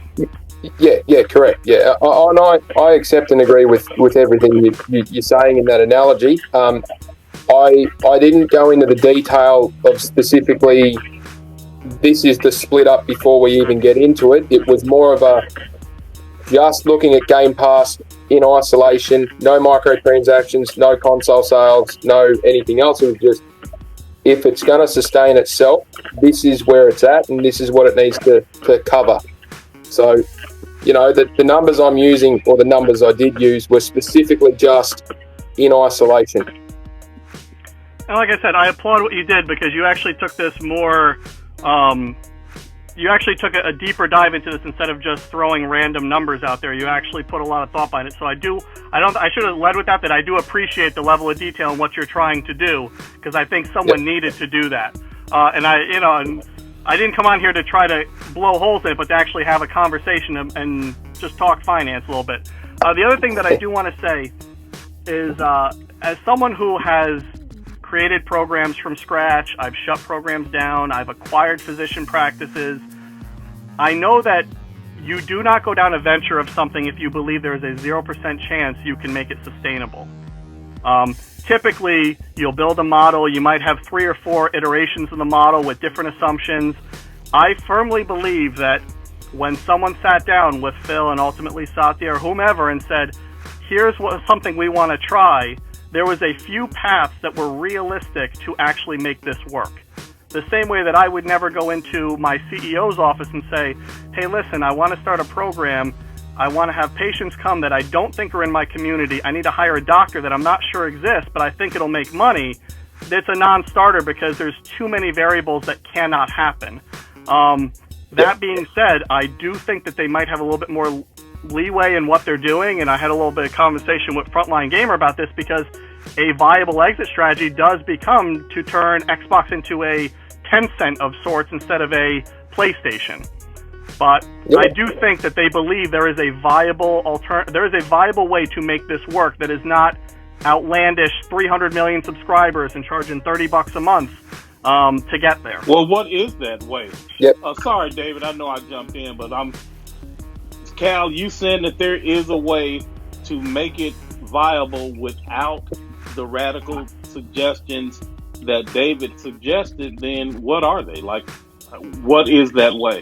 Speaker 3: Yeah, correct. Yeah, I accept and agree with everything you're saying in that analogy. I didn't go into the detail of specifically this is the split up before we even get into it. It was more of a just looking at Game Pass in isolation, no microtransactions, no console sales, no anything else. It was just, if it's going to sustain itself, this is where it's at and this is what it needs to cover. So, the numbers I'm using, or the numbers I did use, were specifically just in isolation.
Speaker 7: And like I said, I applaud what you did, because you actually took this more, you actually took a deeper dive into this instead of just throwing random numbers out there. You actually put a lot of thought behind it. So I should have led with that I do appreciate the level of detail in what you're trying to do, because I think someone needed to do that. And I didn't come on here to try to blow holes in it, but to actually have a conversation and just talk finance a little bit. The other thing that I do want to say is, as someone who has created programs from scratch, I've shut programs down, I've acquired physician practices, I know that you do not go down a venture of something if you believe there is a 0% chance you can make it sustainable. Typically, you'll build a model, you might have 3 or 4 iterations of the model with different assumptions. I firmly believe that when someone sat down with Phil and ultimately Satya or whomever and said, here's something we want to try, there was a few paths that were realistic to actually make this work. The same way that I would never go into my CEO's office and say, hey, listen, I want to start a program. I want to have patients come that I don't think are in my community. I need to hire a doctor that I'm not sure exists, but I think it'll make money. It's a non-starter because there's too many variables that cannot happen. That being said, I do think that they might have a little bit more leeway in what they're doing, and I had a little bit of conversation with Frontline Gamer about this because a viable exit strategy does become to turn Xbox into a Tencent of sorts instead of a PlayStation. But I do think that they believe there is a viable way to make this work that is not outlandish 300 million subscribers and charging $30 a month to get there.
Speaker 2: Well, what is that way?
Speaker 3: Yep.
Speaker 2: Sorry, David, I know I jumped in, but Cal, you said that there is a way to make it viable without the radical suggestions that David suggested. Then what are they? Like, what is that way?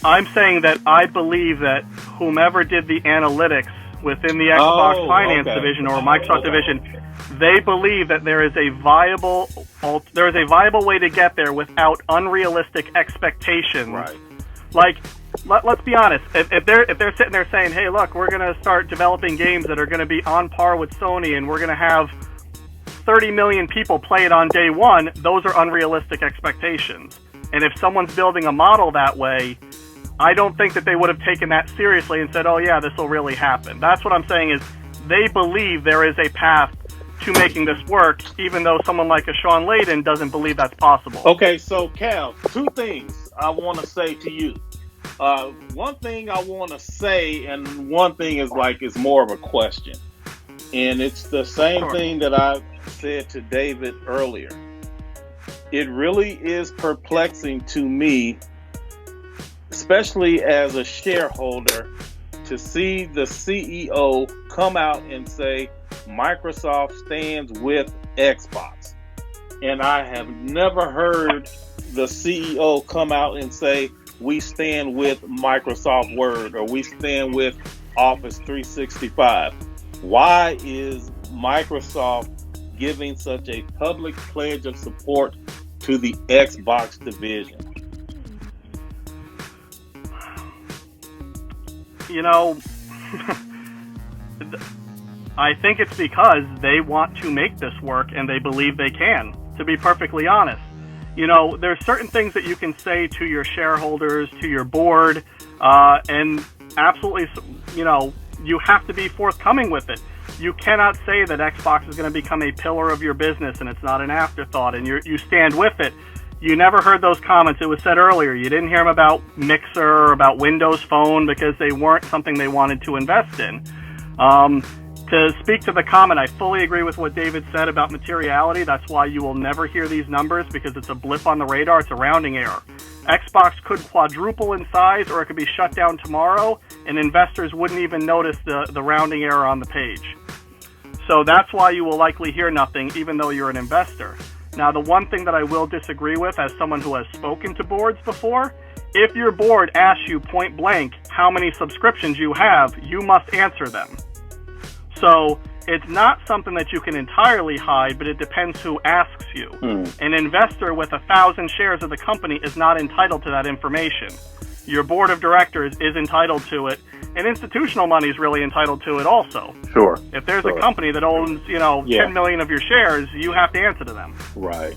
Speaker 7: I'm saying that I believe that whomever did the analytics within the Xbox Finance division or Microsoft division, they believe that there is a viable way to get there without unrealistic expectations. Right. Like, let's be honest. If they're sitting there saying, "Hey, look, we're going to start developing games that are going to be on par with Sony, and we're going to have 30 million people play it on day one," those are unrealistic expectations. And if someone's building a model that way, I don't think that they would have taken that seriously and said, "Oh yeah, this will really happen." That's what I'm saying is they believe there is a path to making this work, even though someone like a Shawn Layden doesn't believe that's possible.
Speaker 2: Okay, so Cal, two things I want to say to you. One thing I want to say, and one thing is more of a question. And it's the same thing that I said to David earlier. It really is perplexing to me, especially as a shareholder, to see the CEO come out and say Microsoft stands with Xbox. And I have never heard the CEO come out and say we stand with Microsoft Word or we stand with Office 365. Why is Microsoft giving such a public pledge of support to the Xbox division?
Speaker 7: You know, I think it's because they want to make this work and they believe they can, to be perfectly honest. You know, there's certain things that you can say to your shareholders, to your board, and absolutely, you know, you have to be forthcoming with it. You cannot say that Xbox is going to become a pillar of your business and it's not an afterthought and you stand with it. You never heard those comments. It was said earlier. You didn't hear them about Mixer or about Windows Phone because they weren't something they wanted to invest in. To speak to the comment, I fully agree with what David said about materiality. That's why you will never hear these numbers because it's a blip on the radar. It's a rounding error. Xbox could quadruple in size or it could be shut down tomorrow and investors wouldn't even notice the rounding error on the page. So that's why you will likely hear nothing even though you're an investor. Now, the one thing that I will disagree with as someone who has spoken to boards before, if your board asks you point blank how many subscriptions you have, you must answer them. So it's not something that you can entirely hide, but it depends who asks you. An investor with 1,000 shares of the company is not entitled to that information. Your board of directors is entitled to it, and institutional money is really entitled to it also.
Speaker 2: Sure.
Speaker 7: If there's a company that owns, 10 million of your shares, you have to answer to them.
Speaker 2: Right.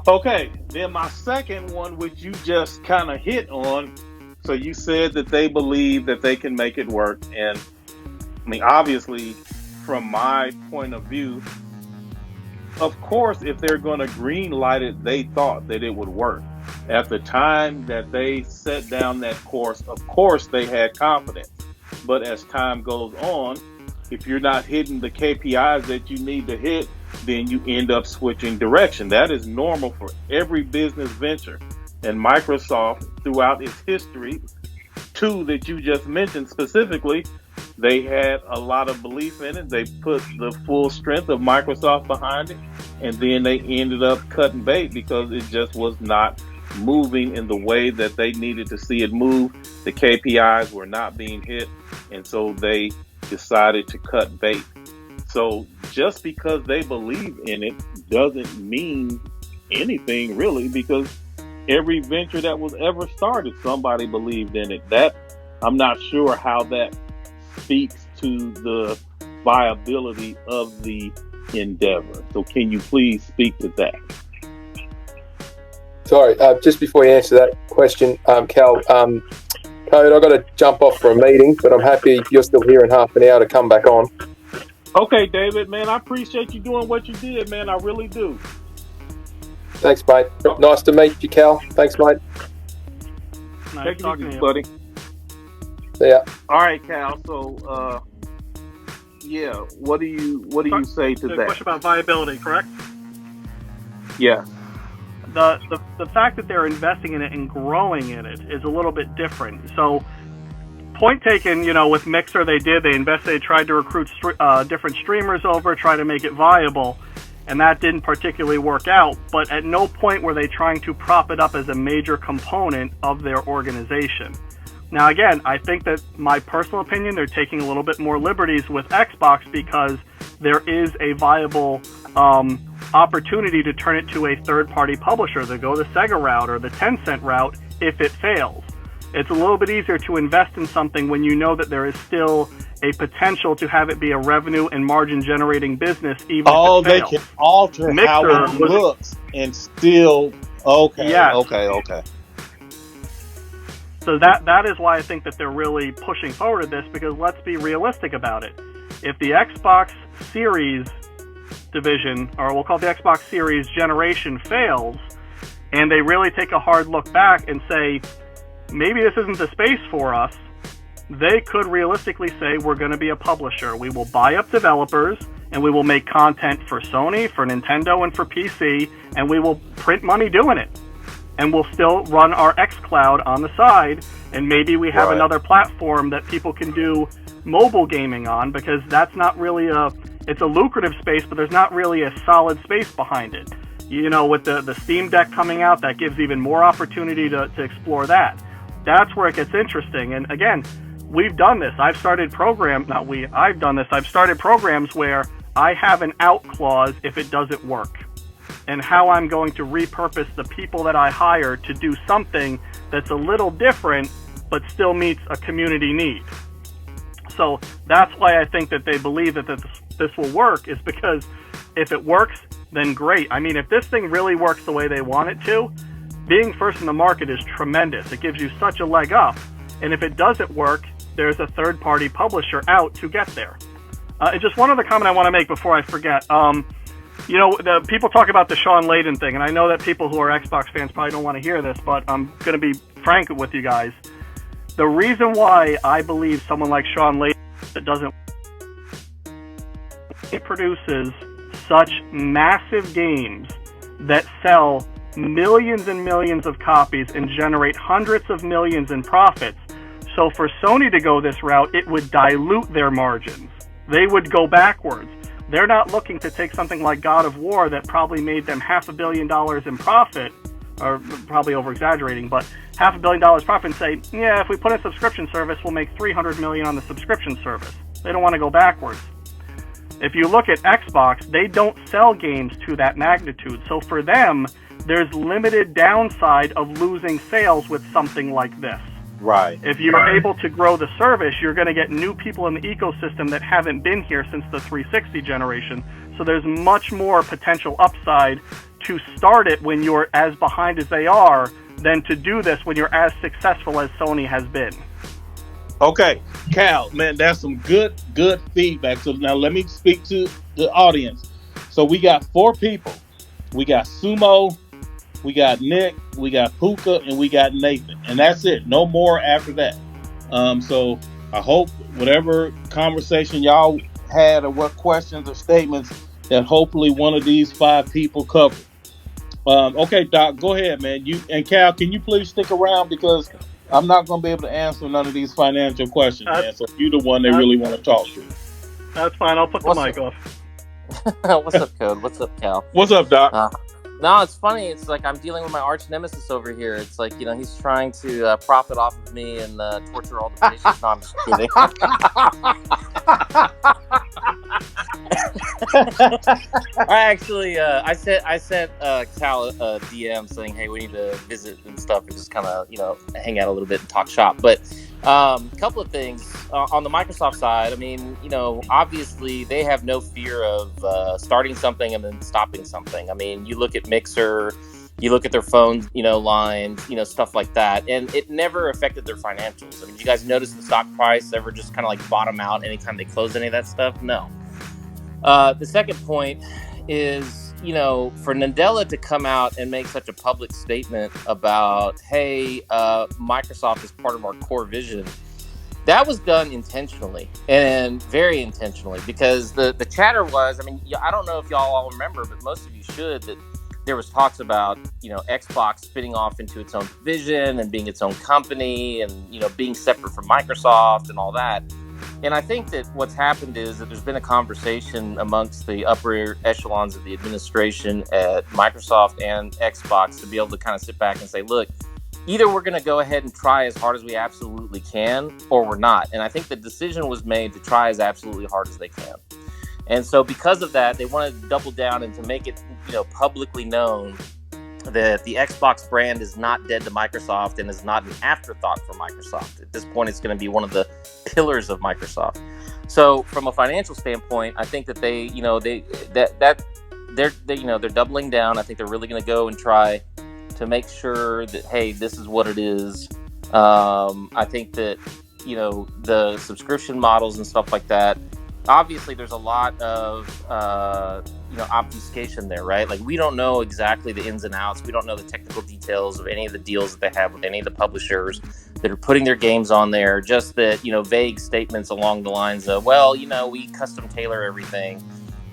Speaker 2: Okay, then my second one, which you just kind of hit on, so you said that they believe that they can make it work, and I mean, obviously, from my point of view, of course, if they're going to green light it, they thought that it would work. At the time that they set down that course, of course, they had confidence. But as time goes on, if you're not hitting the KPIs that you need to hit, then you end up switching direction. That is normal for every business venture. And Microsoft, throughout its history, two that you just mentioned specifically, they had a lot of belief in it. They put the full strength of Microsoft behind it, and then they ended up cutting bait because it just was not moving in the way that they needed to see it move. The KPIs were not being hit, and so they decided to cut bait. So just because they believe in it doesn't mean anything really, because every venture that was ever started, somebody believed in it. That I'm not sure how that speaks to the viability of the endeavor. So can you please speak to that?
Speaker 3: Sorry, just before you answer that question, Cal, Code, I've got to jump off for a meeting, but I'm happy you're still here in half an hour to come back on.
Speaker 2: Okay, David, man, I appreciate you doing what you did, man. I really do.
Speaker 3: Thanks, mate. Nice to meet you, Cal. Thanks, mate.
Speaker 7: Nice
Speaker 2: Take it
Speaker 7: talking
Speaker 2: easy,
Speaker 7: to you.
Speaker 2: buddy.
Speaker 3: See ya.
Speaker 2: All right, Cal. So, yeah, what do you say to
Speaker 7: The
Speaker 2: that?
Speaker 7: question about viability, correct?
Speaker 2: Yeah.
Speaker 7: The fact that they're investing in it and growing in it is a little bit different. So, point taken, with Mixer, they invested, they tried to recruit different streamers over, try to make it viable, and that didn't particularly work out. But at no point were they trying to prop it up as a major component of their organization. Now, again, I think that, my personal opinion, they're taking a little bit more liberties with Xbox because there is a viable opportunity to turn it to a third-party publisher, to go the Sega route or the Tencent route if it fails. It's a little bit easier to invest in something when you know that there is still a potential to have it be a revenue and margin-generating business, even if it fails.
Speaker 2: They can alter
Speaker 7: Mixer
Speaker 2: how it looks and still. Okay.
Speaker 7: Yes.
Speaker 2: Okay.
Speaker 7: So that is why I think that they're really pushing forward to this, because let's be realistic about it. If the Xbox Series division, or we'll call it the Xbox Series generation, fails, and they really take a hard look back and say, maybe this isn't the space for us, they could realistically say, we're going to be a publisher. We will buy up developers, and we will make content for Sony, for Nintendo, and for PC, and we will print money doing it. And we'll still run our xCloud on the side, and maybe we have another platform that people can do mobile gaming on, because that's not really it's a lucrative space, but there's not really a solid space behind it. With the Steam Deck coming out, that gives even more opportunity to explore that. That's where it gets interesting. And again, we've done this. I've started programs where I have an out clause if it doesn't work, and how I'm going to repurpose the people that I hire to do something that's a little different, but still meets a community need. So that's why I think that they believe that this will work, is because if it works, then great. I mean, if this thing really works the way they want it to, being first in the market is tremendous. It gives you such a leg up. And if it doesn't work, there's a third-party publisher out to get there. And just one other comment I want to make before I forget. The people talk about the Shawn Layden thing, and I know that people who are Xbox fans probably don't want to hear this, but I'm going to be frank with you guys. The reason why I believe someone like Shawn Layden doesn't, he produces such massive games that sell millions and millions of copies and generate hundreds of millions in profits. So for Sony to go this route, it would dilute their margins. They would go backwards. They're not looking to take something like God of War that probably made them $500 million in profit, or probably over-exaggerating, but $500 million profit, and say, yeah, if we put in a subscription service, we'll make $300 million on the subscription service. They don't want to go backwards. If you look at Xbox, they don't sell games to that magnitude. So for them, there's limited downside of losing sales with something like this.
Speaker 2: Right.
Speaker 7: If you're able to grow the service, you're going to get new people in the ecosystem that haven't been here since the 360 generation. So there's much more potential upside to start it when you're as behind as they are than to do this when you're as successful as Sony has been.
Speaker 2: Okay, Cal, man, that's some good feedback. So now let me speak to the audience. So we got 4 people. We got Sumo, we got Nick, we got Puka, and we got Nathan. And that's it. No more after that. So I hope whatever conversation y'all had or what questions or statements that hopefully one of these 5 people covered. Okay, Doc, go ahead, man. You and Cal, can you please stick around, because I'm not going to be able to answer none of these financial questions, man. So you're the one they really want to talk to.
Speaker 7: That's fine. I'll put the mic off.
Speaker 8: What's up, Code? What's up, Cal?
Speaker 2: What's up, Doc?
Speaker 8: No, it's funny. It's like I'm dealing with my arch nemesis over here. It's like, he's trying to profit off of me and torture all the patients. No, I'm just kidding. I sent Cal a DM saying, hey, we need to visit and stuff and just kind of, hang out a little bit and talk shop. But a couple of things on the Microsoft side. I mean, obviously they have no fear of starting something and then stopping something. I mean, you look at Mixer, you look at their phone, lines, stuff like that. And it never affected their financials. I mean, you guys notice the stock price ever just kind of like bottom out anytime they close any of that stuff? No. The second point is, for Nadella to come out and make such a public statement about, hey, Microsoft is part of our core vision, that was done intentionally and very intentionally, because the chatter was, I mean, I don't know if y'all all remember, but most of you should, that there was talks about, Xbox spinning off into its own division and being its own company and, being separate from Microsoft and all that. And I think that what's happened is that there's been a conversation amongst the upper echelons of the administration at Microsoft and Xbox to be able to kind of sit back and say, look, either we're going to go ahead and try as hard as we absolutely can, or we're not. And I think the decision was made to try as absolutely hard as they can. And so because of that, they wanted to double down and to make it, publicly known that the Xbox brand is not dead to Microsoft and is not an afterthought for Microsoft. At this point, it's going to be one of the pillars of Microsoft. So from a financial standpoint, I think that they're doubling down. I think they're really going to go and try to make sure that, hey, this is what it is. I think that, the subscription models and stuff like that, obviously there's a lot of obfuscation there, right? Like, we don't know exactly the ins and outs. We don't know the technical details of any of the deals that they have with any of the publishers that are putting their games on there. Just that, vague statements along the lines of, well, we custom tailor everything,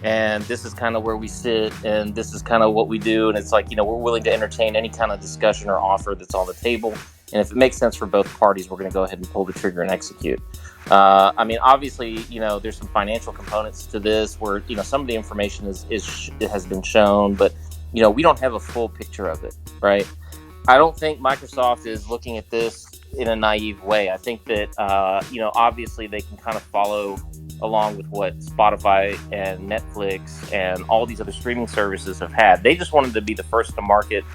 Speaker 8: and this is kind of where we sit, and this is kind of what we do. And it's like, we're willing to entertain any kind of discussion or offer that's on the table. And if it makes sense for both parties, we're going to go ahead and pull the trigger and execute. I mean, obviously, there's some financial components to this where, some of the information has been shown, but, we don't have a full picture of it, right? I don't think Microsoft is looking at this in a naive way. I think that, obviously they can kind of follow along with what Spotify and Netflix and all these other streaming services have had. They just wanted to be the first to market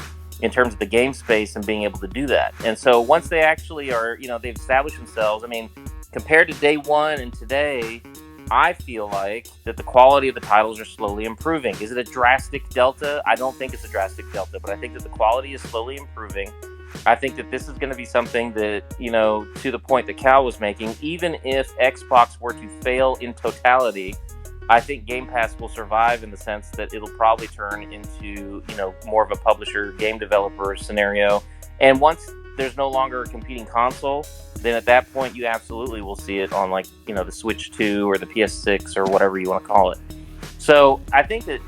Speaker 8: in terms of the game space and being able to do that. And so once they actually are, they've established themselves, I mean, compared to day one and today, I feel like that the quality of the titles are slowly improving. Is it a drastic delta? I don't think it's a drastic delta, but I think that the quality is slowly improving. I think that this is going to be something that, to the point that Cal was making, even if Xbox were to fail in totality, I think Game Pass will survive in the sense that it'll probably turn into, more of a publisher, game developer scenario. And once there's no longer a competing console, then at that point you absolutely will see it on the Switch 2 or the PS6 or whatever you want to call it. So I think that,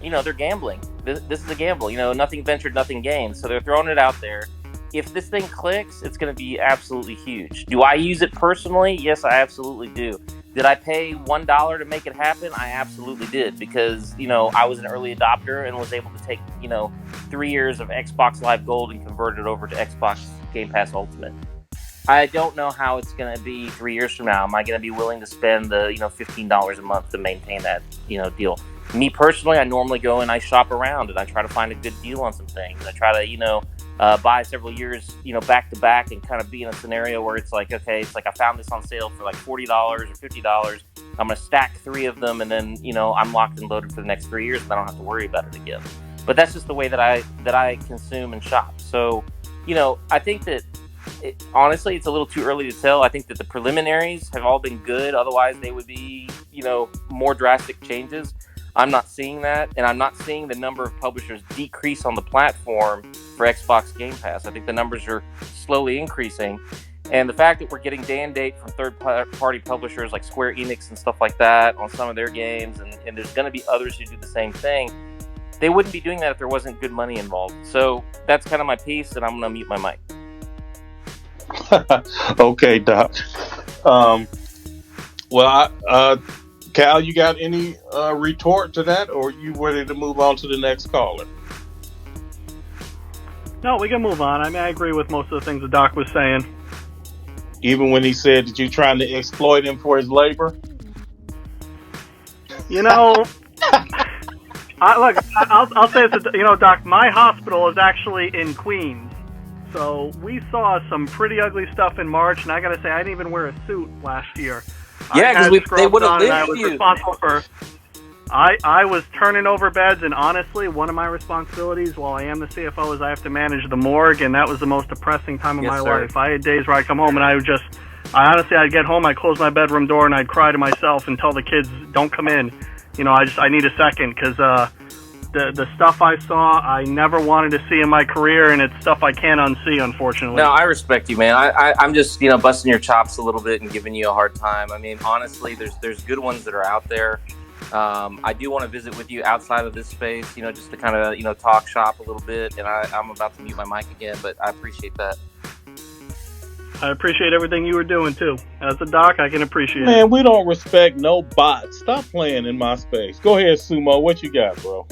Speaker 8: they're gambling. This is a gamble. Nothing ventured, nothing gained. So they're throwing it out there. If this thing clicks, it's going to be absolutely huge. Do I use it personally? Yes, I absolutely do. Did I pay $1 to make it happen? I absolutely did, because, I was an early adopter and was able to take, 3 years of Xbox Live Gold and convert it over to Xbox Game Pass Ultimate. I don't know how it's going to be 3 years from now. Am I going to be willing to spend the, $15 a month to maintain that, deal? Me personally, I normally go and I shop around and I try to find a good deal on some things. I try to, buy several years, back to back, and kind of be in a scenario where it's like, okay, it's like I found this on sale for like $40 or $50. I'm going to stack 3 of them, and then, I'm locked and loaded for the next 3 years, and I don't have to worry about it again. But that's just the way that I consume and shop. So, I think that honestly, it's a little too early to tell. I think that the preliminaries have all been good. Otherwise, they would be, more drastic changes. I'm not seeing that, and I'm not seeing the number of publishers decrease on the platform for Xbox Game Pass. I think the numbers are slowly increasing, and the fact that we're getting day and date from third-party publishers like Square Enix and stuff like that on some of their games, and there's going to be others who do the same thing, they wouldn't be doing that if there wasn't good money involved. So that's kind of my piece, and I'm going to mute my mic.
Speaker 2: Okay, Doc. Cal, you got any retort to that, or you ready to move on to the next caller?
Speaker 7: No, we can move on. I mean, I agree with most of the things the doc was saying.
Speaker 2: Even when he said that you're trying to exploit him for his labor?
Speaker 7: You know, I'll say this, Doc, my hospital is actually in Queens. So we saw some pretty ugly stuff in March, and I got to say, I didn't even wear a suit last year.
Speaker 8: Yeah, because they would have lived with you.
Speaker 7: I was turning over beds, and honestly, one of my responsibilities while I am the CFO is I have to manage the morgue, and that was the most depressing time of my life. I had days where I'd come home, and I'd get home, I'd close my bedroom door, and I'd cry to myself and tell the kids, don't come in. I need a second, because the stuff I saw, I never wanted to see in my career, and it's stuff I can't unsee, unfortunately.
Speaker 8: No, I respect you, man. I'm just, busting your chops a little bit and giving you a hard time. I mean, honestly, there's good ones that are out there. I do want to visit with you outside of this space, just to kind of, talk shop a little bit. And I'm about to mute my mic again, but I appreciate that.
Speaker 7: I appreciate everything you were doing, too. As a doc, I can appreciate it.
Speaker 2: Man, we don't respect no bots. Stop playing in my space. Go ahead, Sumo. What you got, bro?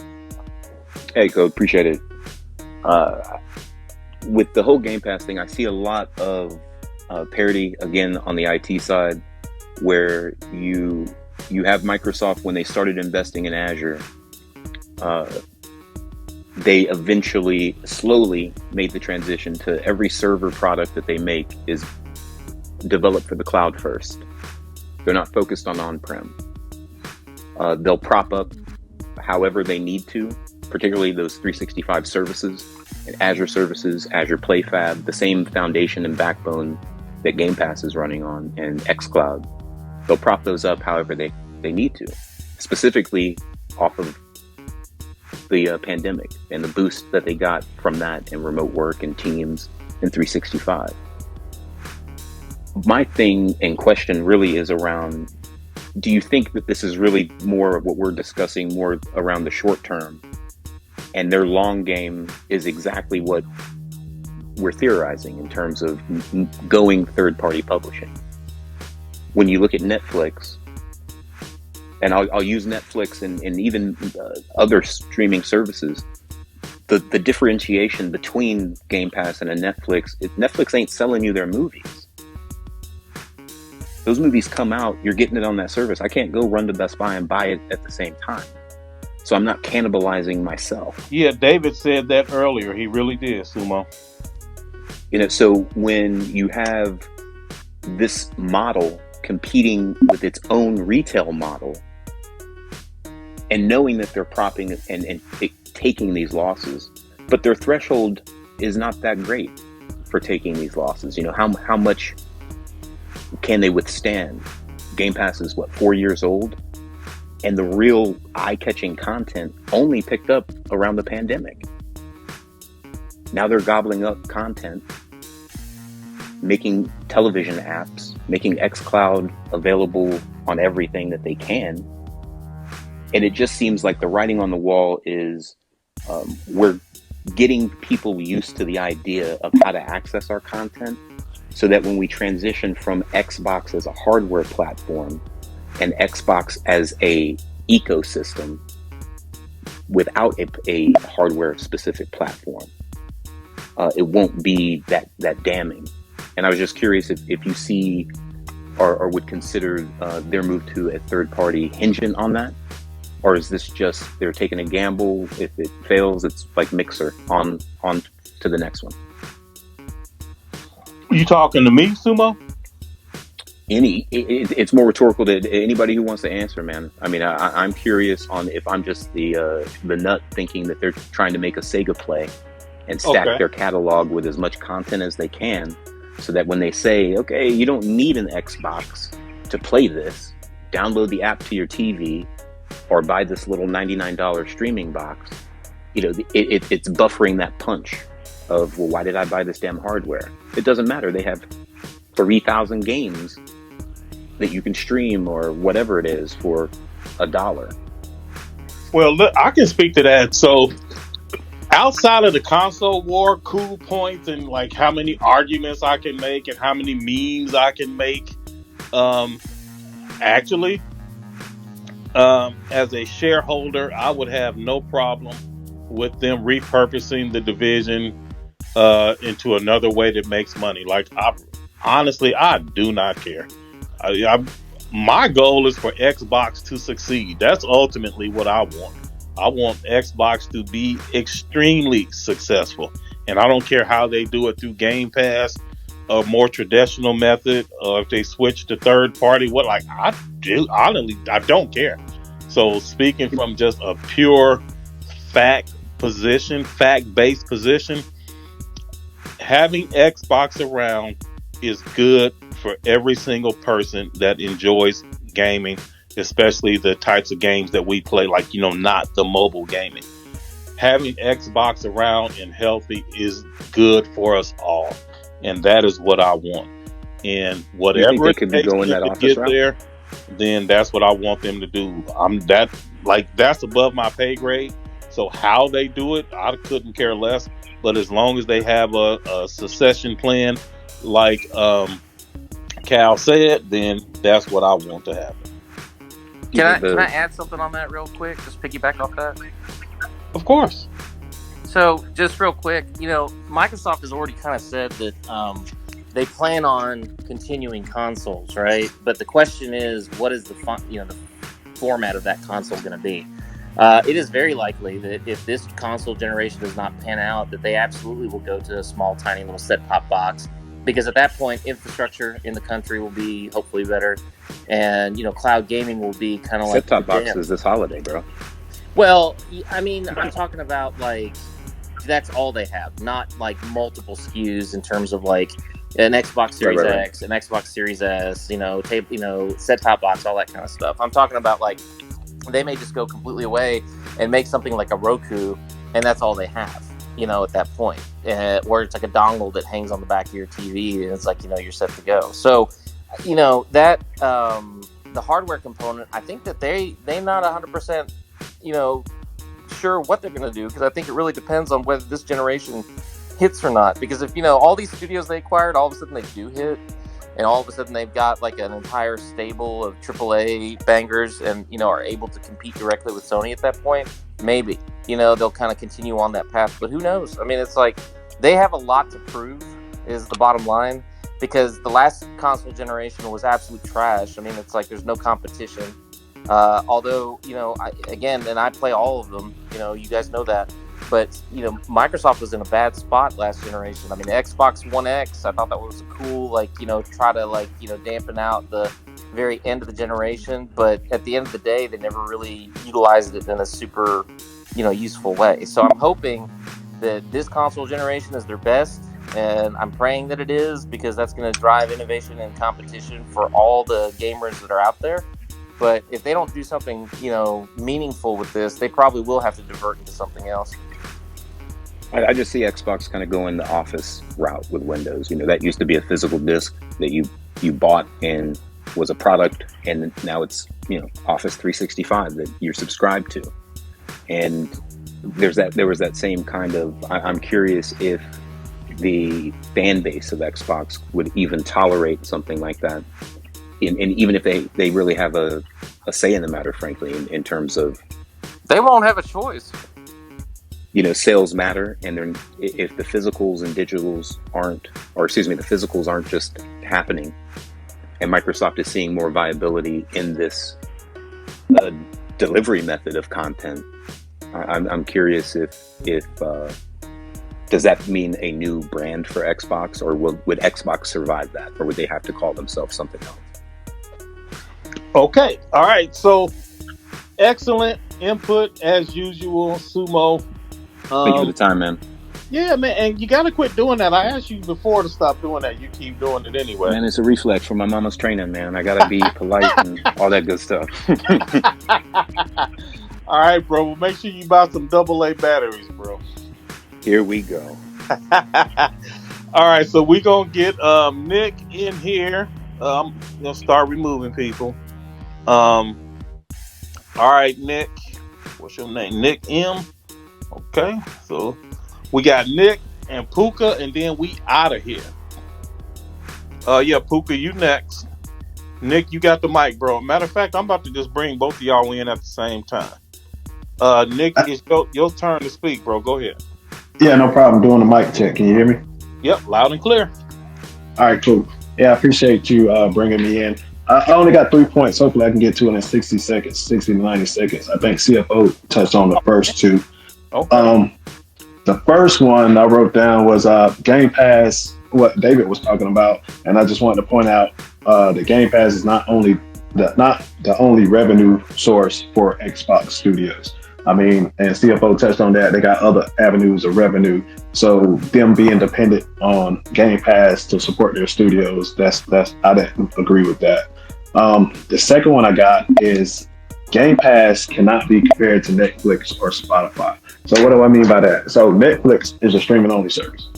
Speaker 9: Hey, Code. Appreciate it. With the whole Game Pass thing, I see a lot of parity, again, on the IT side, where you have Microsoft, when they started investing in Azure, they eventually slowly made the transition to every server product that they make is developed for the cloud first. They're not focused on on-prem. They'll prop up however they need to, particularly those 365 services and Azure services, Azure PlayFab, the same foundation and backbone that Game Pass is running on, and xCloud. They'll prop those up however they need to, specifically off of the pandemic and the boost that they got from that and remote work and Teams and 365. My thing and question really is around, do you think that this is really more of what we're discussing more around the short term, and their long game is exactly what we're theorizing in terms of going third-party publishing? When you look at Netflix, and I'll use Netflix and even other streaming services, the differentiation between Game Pass and a Netflix ain't selling you their movies. Those movies come out, you're getting it on that service. I can't go run to Best Buy and buy it at the same time. So I'm not cannibalizing myself.
Speaker 2: Yeah, David said that earlier. He really did, Sumo.
Speaker 9: So when you have this model competing with its own retail model, and knowing that they're propping and taking these losses, but their threshold is not that great for taking these losses. How much can they withstand? Game Pass is 4 years old, and the real eye-catching content only picked up around the pandemic. Now they're gobbling up content, making television apps, making xCloud available on everything that they can. And it just seems like the writing on the wall is we're getting people used to the idea of how to access our content, so that when we transition from Xbox as a hardware platform and Xbox as a ecosystem without a hardware specific platform, it won't be that damning. And I was just curious if you see or would consider their move to a third party hinging on that. Or is this just they're taking a gamble? If it fails, it's like Mixer on to the next one.
Speaker 2: You talking to me, Sumo?
Speaker 9: It's more rhetorical to anybody who wants to answer, man. I mean, I'm curious on if I'm just the nut thinking that they're trying to make a Sega play and stack their catalog with as much content as they can, so that when they say, okay, you don't need an Xbox to play this, download the app to your TV, or buy this little $99 streaming box, it's buffering that punch of, well, why did I buy this damn hardware? It doesn't matter. They have 3,000 games that you can stream or whatever it is for $1.
Speaker 2: Well, look, I can speak to that. So outside of the console war cool points and like how many arguments I can make and how many memes I can make, actually, As a shareholder, I would have no problem with them repurposing the division into another way that makes money. Like, honestly, I do not care. My goal is for Xbox to succeed. That's ultimately what I want. I want Xbox to be extremely successful, and I don't care how they do it through Game Pass, a more traditional method, or if they switch to third party. What, like, I do honestly, I don't care. So, speaking from just a pure fact based position, having Xbox around is good for every single person that enjoys gaming, especially the types of games that we play, like, not the mobile gaming. Having Xbox around and healthy is good for us all, and that is what I want. And
Speaker 9: You think
Speaker 2: whatever
Speaker 9: they
Speaker 2: it
Speaker 9: could be
Speaker 2: takes
Speaker 9: going
Speaker 2: them
Speaker 9: that
Speaker 2: to
Speaker 9: office
Speaker 2: get
Speaker 9: route?
Speaker 2: there, then that's what I want them to do. That's above my pay grade. So how they do it, I couldn't care less. But as long as they have a succession plan, like Cal said, then that's what I want to happen.
Speaker 9: You think
Speaker 8: Can I add something on that real quick? Just piggyback off that.
Speaker 2: Of course.
Speaker 8: So, just real quick, Microsoft has already kind of said that they plan on continuing consoles, right? But the question is, what is the format of that console going to be? It is very likely that if this console generation does not pan out, that they absolutely will go to a small, tiny little set-top box, because at that point, infrastructure in the country will be hopefully better, and cloud gaming will be kind of like
Speaker 9: set-top
Speaker 8: the jam.
Speaker 9: boxes this holiday, bro?
Speaker 8: Well, I mean, I'm talking about, like, that's all they have, not like multiple SKUs in terms of like an Xbox Series
Speaker 9: Right.
Speaker 8: X, an Xbox Series S, set-top box, all that kind of stuff. I'm talking about, like, they may just go completely away and make something like a Roku, and that's all they have, at that point, where it's like a dongle that hangs on the back of your TV, and it's like, you're set to go. So, that the hardware component, I think that they're not 100%, sure what they're going to do, because I think it really depends on whether this generation hits or not. Because if all these studios they acquired, all of a sudden they do hit, and all of a sudden they've got like an entire stable of AAA bangers, and are able to compete directly with Sony at that point, maybe they'll kind of continue on that path. But who knows? I mean, it's like they have a lot to prove, is the bottom line, because the last console generation was absolute trash. I mean, it's like there's no competition. Although, I play all of them, you guys know that, but, Microsoft was in a bad spot last generation. I mean, the Xbox One X, I thought that was a cool, try to, dampen out the very end of the generation, but at the end of the day, they never really utilized it in a super, useful way. So I'm hoping that this console generation is their best, and I'm praying that it is, because that's going to drive innovation and competition for all the gamers that are out there. But if they don't do something, meaningful with this, they probably will have to divert into something else.
Speaker 9: I just see Xbox kind of going the Office route with Windows. That used to be a physical disc that you bought and was a product, and now it's Office 365 that you're subscribed to. And there was that same kind of. I'm curious if the fan base of Xbox would even tolerate something like that. And even if they really have a say in the matter, frankly, in terms of,
Speaker 8: they won't have a choice.
Speaker 9: Sales matter, and if the physicals and digitals the physicals aren't just happening, and Microsoft is seeing more viability in this delivery method of content, I'm curious if does that mean a new brand for Xbox, or would Xbox survive that, or would they have to call themselves something else?
Speaker 2: Okay. All right. So, excellent input as usual, Sumo.
Speaker 9: Thank you for the time, man.
Speaker 2: Yeah, man. And you got to quit doing that. I asked you before to stop doing that. You keep doing it anyway.
Speaker 9: Man, it's a reflex from my mama's training, man. I got to be polite and all that good stuff.
Speaker 2: All right, bro. Well, make sure you buy some AA batteries, bro.
Speaker 9: Here we go.
Speaker 2: All right. So, we're going to get Nick in here. I'm going to start removing people. All right, Nick. What's your name? Nick M. Okay, so we got Nick and Puka, and then we out of here. Yeah, Puka, you next. Nick, you got the mic, bro. Matter of fact, I'm about to just bring both of y'all in at the same time. Nick, it's your turn to speak, bro. Go ahead.
Speaker 5: Yeah, no problem. Doing the mic check. Can you hear me?
Speaker 2: Yep, loud and clear.
Speaker 5: All right, cool. Yeah, I appreciate you bringing me in. I only got 3 points. Hopefully, I can get to it in 60 seconds, 60 to 90 seconds. I think CFO touched on the first two.
Speaker 2: Okay.
Speaker 5: The first one I wrote down was Game Pass, what David was talking about, and I just wanted to point out the Game Pass is not the only revenue source for Xbox Studios. I mean, and CFO touched on that. They got other avenues of revenue. So them being dependent on Game Pass to support their studios, that's I didn't agree with that. The second one I got is Game Pass cannot be compared to Netflix or Spotify. So what do I mean by that? So Netflix is a streaming only service.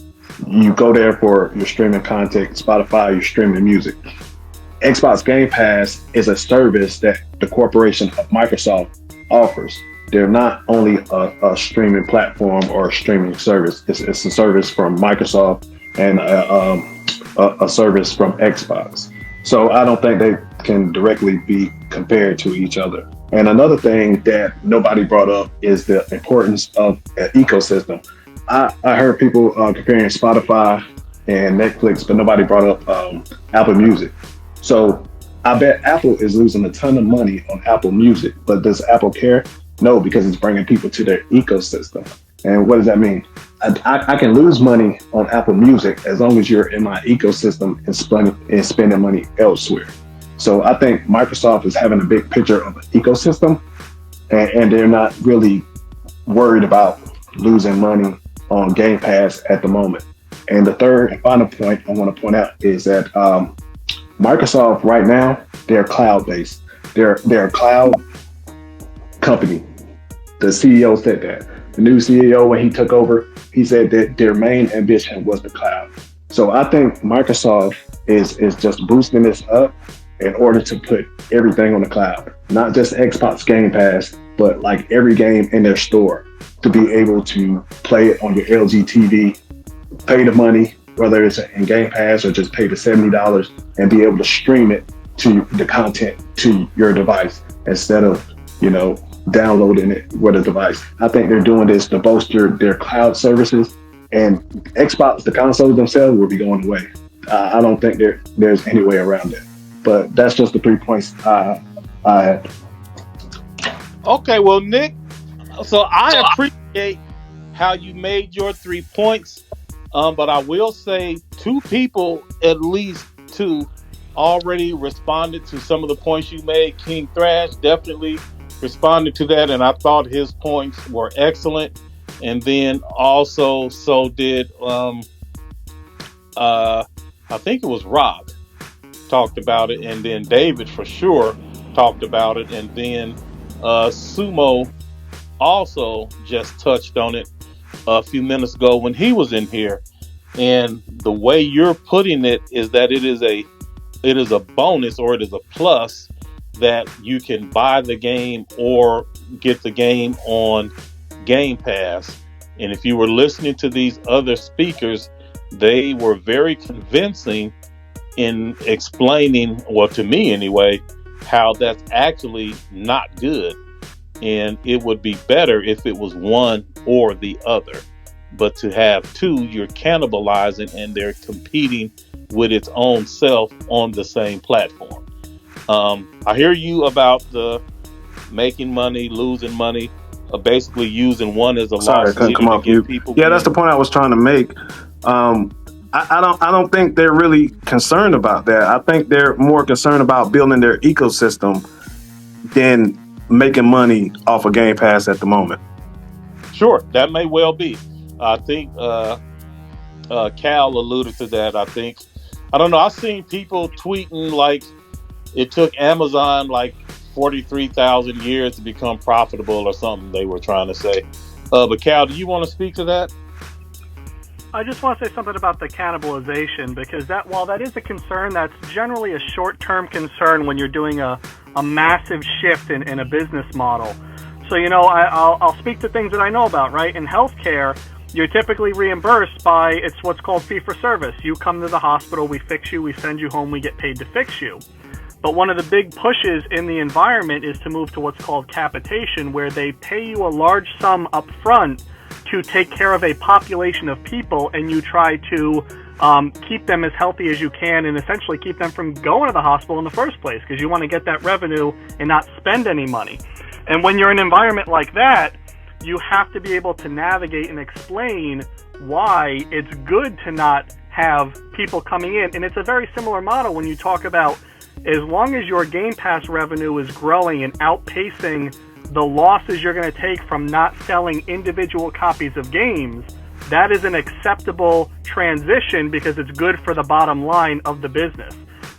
Speaker 5: You go there for your streaming content. Spotify, your streaming music. Xbox Game Pass is a service that the corporation of Microsoft offers. They're not only a streaming platform or a streaming service. It's a service from Microsoft and a service from Xbox. So I don't think they can directly be compared to each other. And another thing that nobody brought up is the importance of an ecosystem. I heard people comparing Spotify and Netflix, but nobody brought up Apple Music. So I bet Apple is losing a ton of money on Apple Music, but does Apple care? No, because it's bringing people to their ecosystem. And what does that mean? I can lose money on Apple Music as long as you're in my ecosystem and spending money elsewhere. So I think Microsoft is having a big picture of an ecosystem, and they're not really worried about losing money on Game Pass at the moment. And the third and final point I want to point out is that Microsoft right now, they're cloud-based. They're a cloud company. The CEO said that. The new CEO, when he took over, he said that their main ambition was the cloud. So I think Microsoft is just boosting this up in order to put everything on the cloud. Not just Xbox Game Pass, but like every game in their store to be able to play it on your LG TV, pay the money, whether it's in Game Pass or just pay the $70 and be able to stream it to the content to your device instead of, downloading it with a device. I think they're doing this to bolster their cloud services, and Xbox, the consoles themselves, will be going away. I don't think there's any way around it. But that's just the 3 points I had.
Speaker 2: Okay, well, Nick, so I appreciate how you made your 3 points, but I will say two people, at least two, already responded to some of the points you made. King Thrash definitely responded to that, and I thought his points were excellent. And then also, so did I think it was Rob talked about it, and then David for sure talked about it, and then Sumo also just touched on it a few minutes ago when he was in here. And the way you're putting it is that it is a bonus, or it is a plus, that you can buy the game or get the game on Game Pass. And if you were listening to these other speakers, they were very convincing in explaining, well, to me anyway, how that's actually not good. And it would be better if it was one or the other. But to have two, you're cannibalizing, and they're competing with its own self on the same platform. I hear you about the making money, losing money, basically using one as a loss leader to get people.
Speaker 5: Yeah, that's the point I was trying to make. I don't think they're really concerned about that. I think they're more concerned about building their ecosystem than making money off of Game Pass at the moment.
Speaker 2: Sure, that may well be. I think Cal alluded to that. I don't know. I've seen people tweeting like it took Amazon like 43,000 years to become profitable or something they were trying to say. But Cal, do you want to speak to that?
Speaker 7: I just want to say something about the cannibalization, because while that is a concern, that's generally a short-term concern when you're doing a massive shift in a business model. So, I'll speak to things that I know about, right? In healthcare, you're typically reimbursed by, it's what's called fee-for-service. You come to the hospital, we fix you, we send you home, we get paid to fix you. But one of the big pushes in the environment is to move to what's called capitation, where they pay you a large sum up front to take care of a population of people, and you try to keep them as healthy as you can and essentially keep them from going to the hospital in the first place, because you want to get that revenue and not spend any money. And when you're in an environment like that, you have to be able to navigate and explain why it's good to not have people coming in. And it's a very similar model when you talk about, as long as your Game Pass revenue is growing and outpacing the losses you're going to take from not selling individual copies of games, that is an acceptable transition because it's good for the bottom line of the business.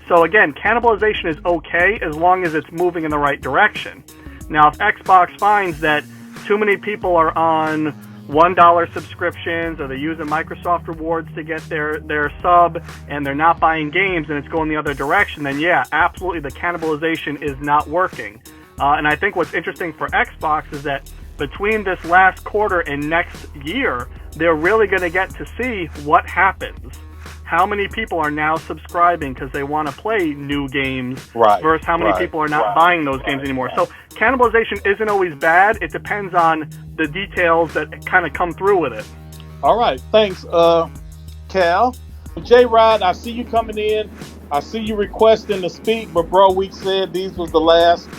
Speaker 7: So again, cannibalization is okay as long as it's moving in the right direction. Now, if Xbox finds that too many people are on $1 subscriptions, or they're using Microsoft rewards to get their sub, and they're not buying games and it's going the other direction, then yeah, absolutely the cannibalization is not working. And I think what's interesting for Xbox is that between this last quarter and next year, they're really going to get to see what happens. How many people are now subscribing because they want to play new games versus how many people are not buying those games anymore. So cannibalization isn't always bad. It depends on the details that kind of come through with it.
Speaker 2: All right. Thanks, Cal. J-Rod, I see you coming in. I see you requesting to speak, but bro, we said these was the last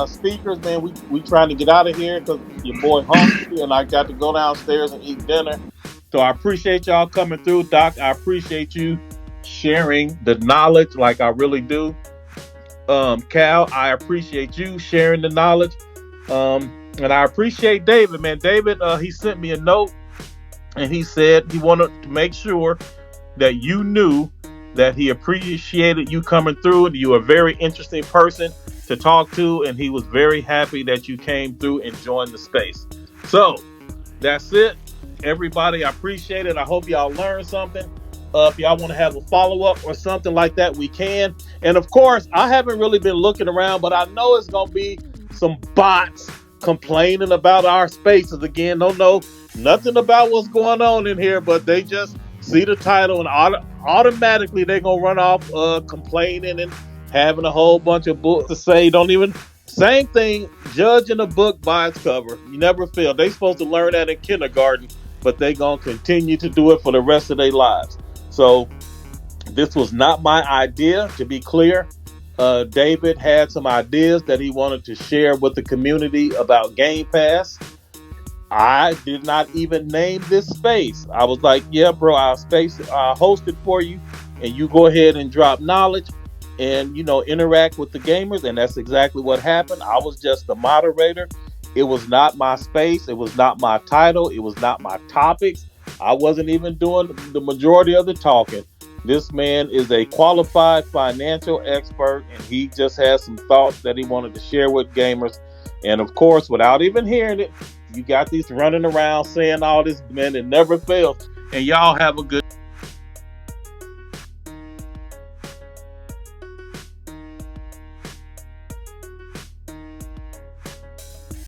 Speaker 2: speakers, man. We trying to get out of here because your boy hungry and I got to go downstairs and eat dinner. So I appreciate y'all coming through. Doc, I appreciate you sharing the knowledge like I really do. Cal, I appreciate you sharing the knowledge. And I appreciate David, man. David, he sent me a note and he said he wanted to make sure that you knew that he appreciated you coming through, and you're a very interesting person to talk to, and he was very happy that you came through and joined the space. So that's it. Everybody, I appreciate it. I hope y'all learned something. If y'all want to have a follow-up or something like that, we can. And of course, I haven't really been looking around, but I know it's going to be some bots complaining about our spaces again. Don't know nothing about what's going on in here, but they just see the title and automatically they're going to run off complaining and having a whole bunch of books to say. Same thing, judging a book by its cover. You never fail. They supposed to learn that in kindergarten, but they going to continue to do it for the rest of their lives. So this was not my idea, to be clear. David had some ideas that he wanted to share with the community about Game Pass. I did not even name this space. I was like, yeah, bro, I'll host it for you, and you go ahead and drop knowledge and, interact with the gamers. And that's exactly what happened. I was just the moderator. It was not my space. It was not my title. It was not my topics. I wasn't even doing the majority of the talking. This man is a qualified financial expert, and he just has some thoughts that he wanted to share with gamers. And of course, without even hearing it, you got these running around saying all this, man, it never fails. And y'all have a good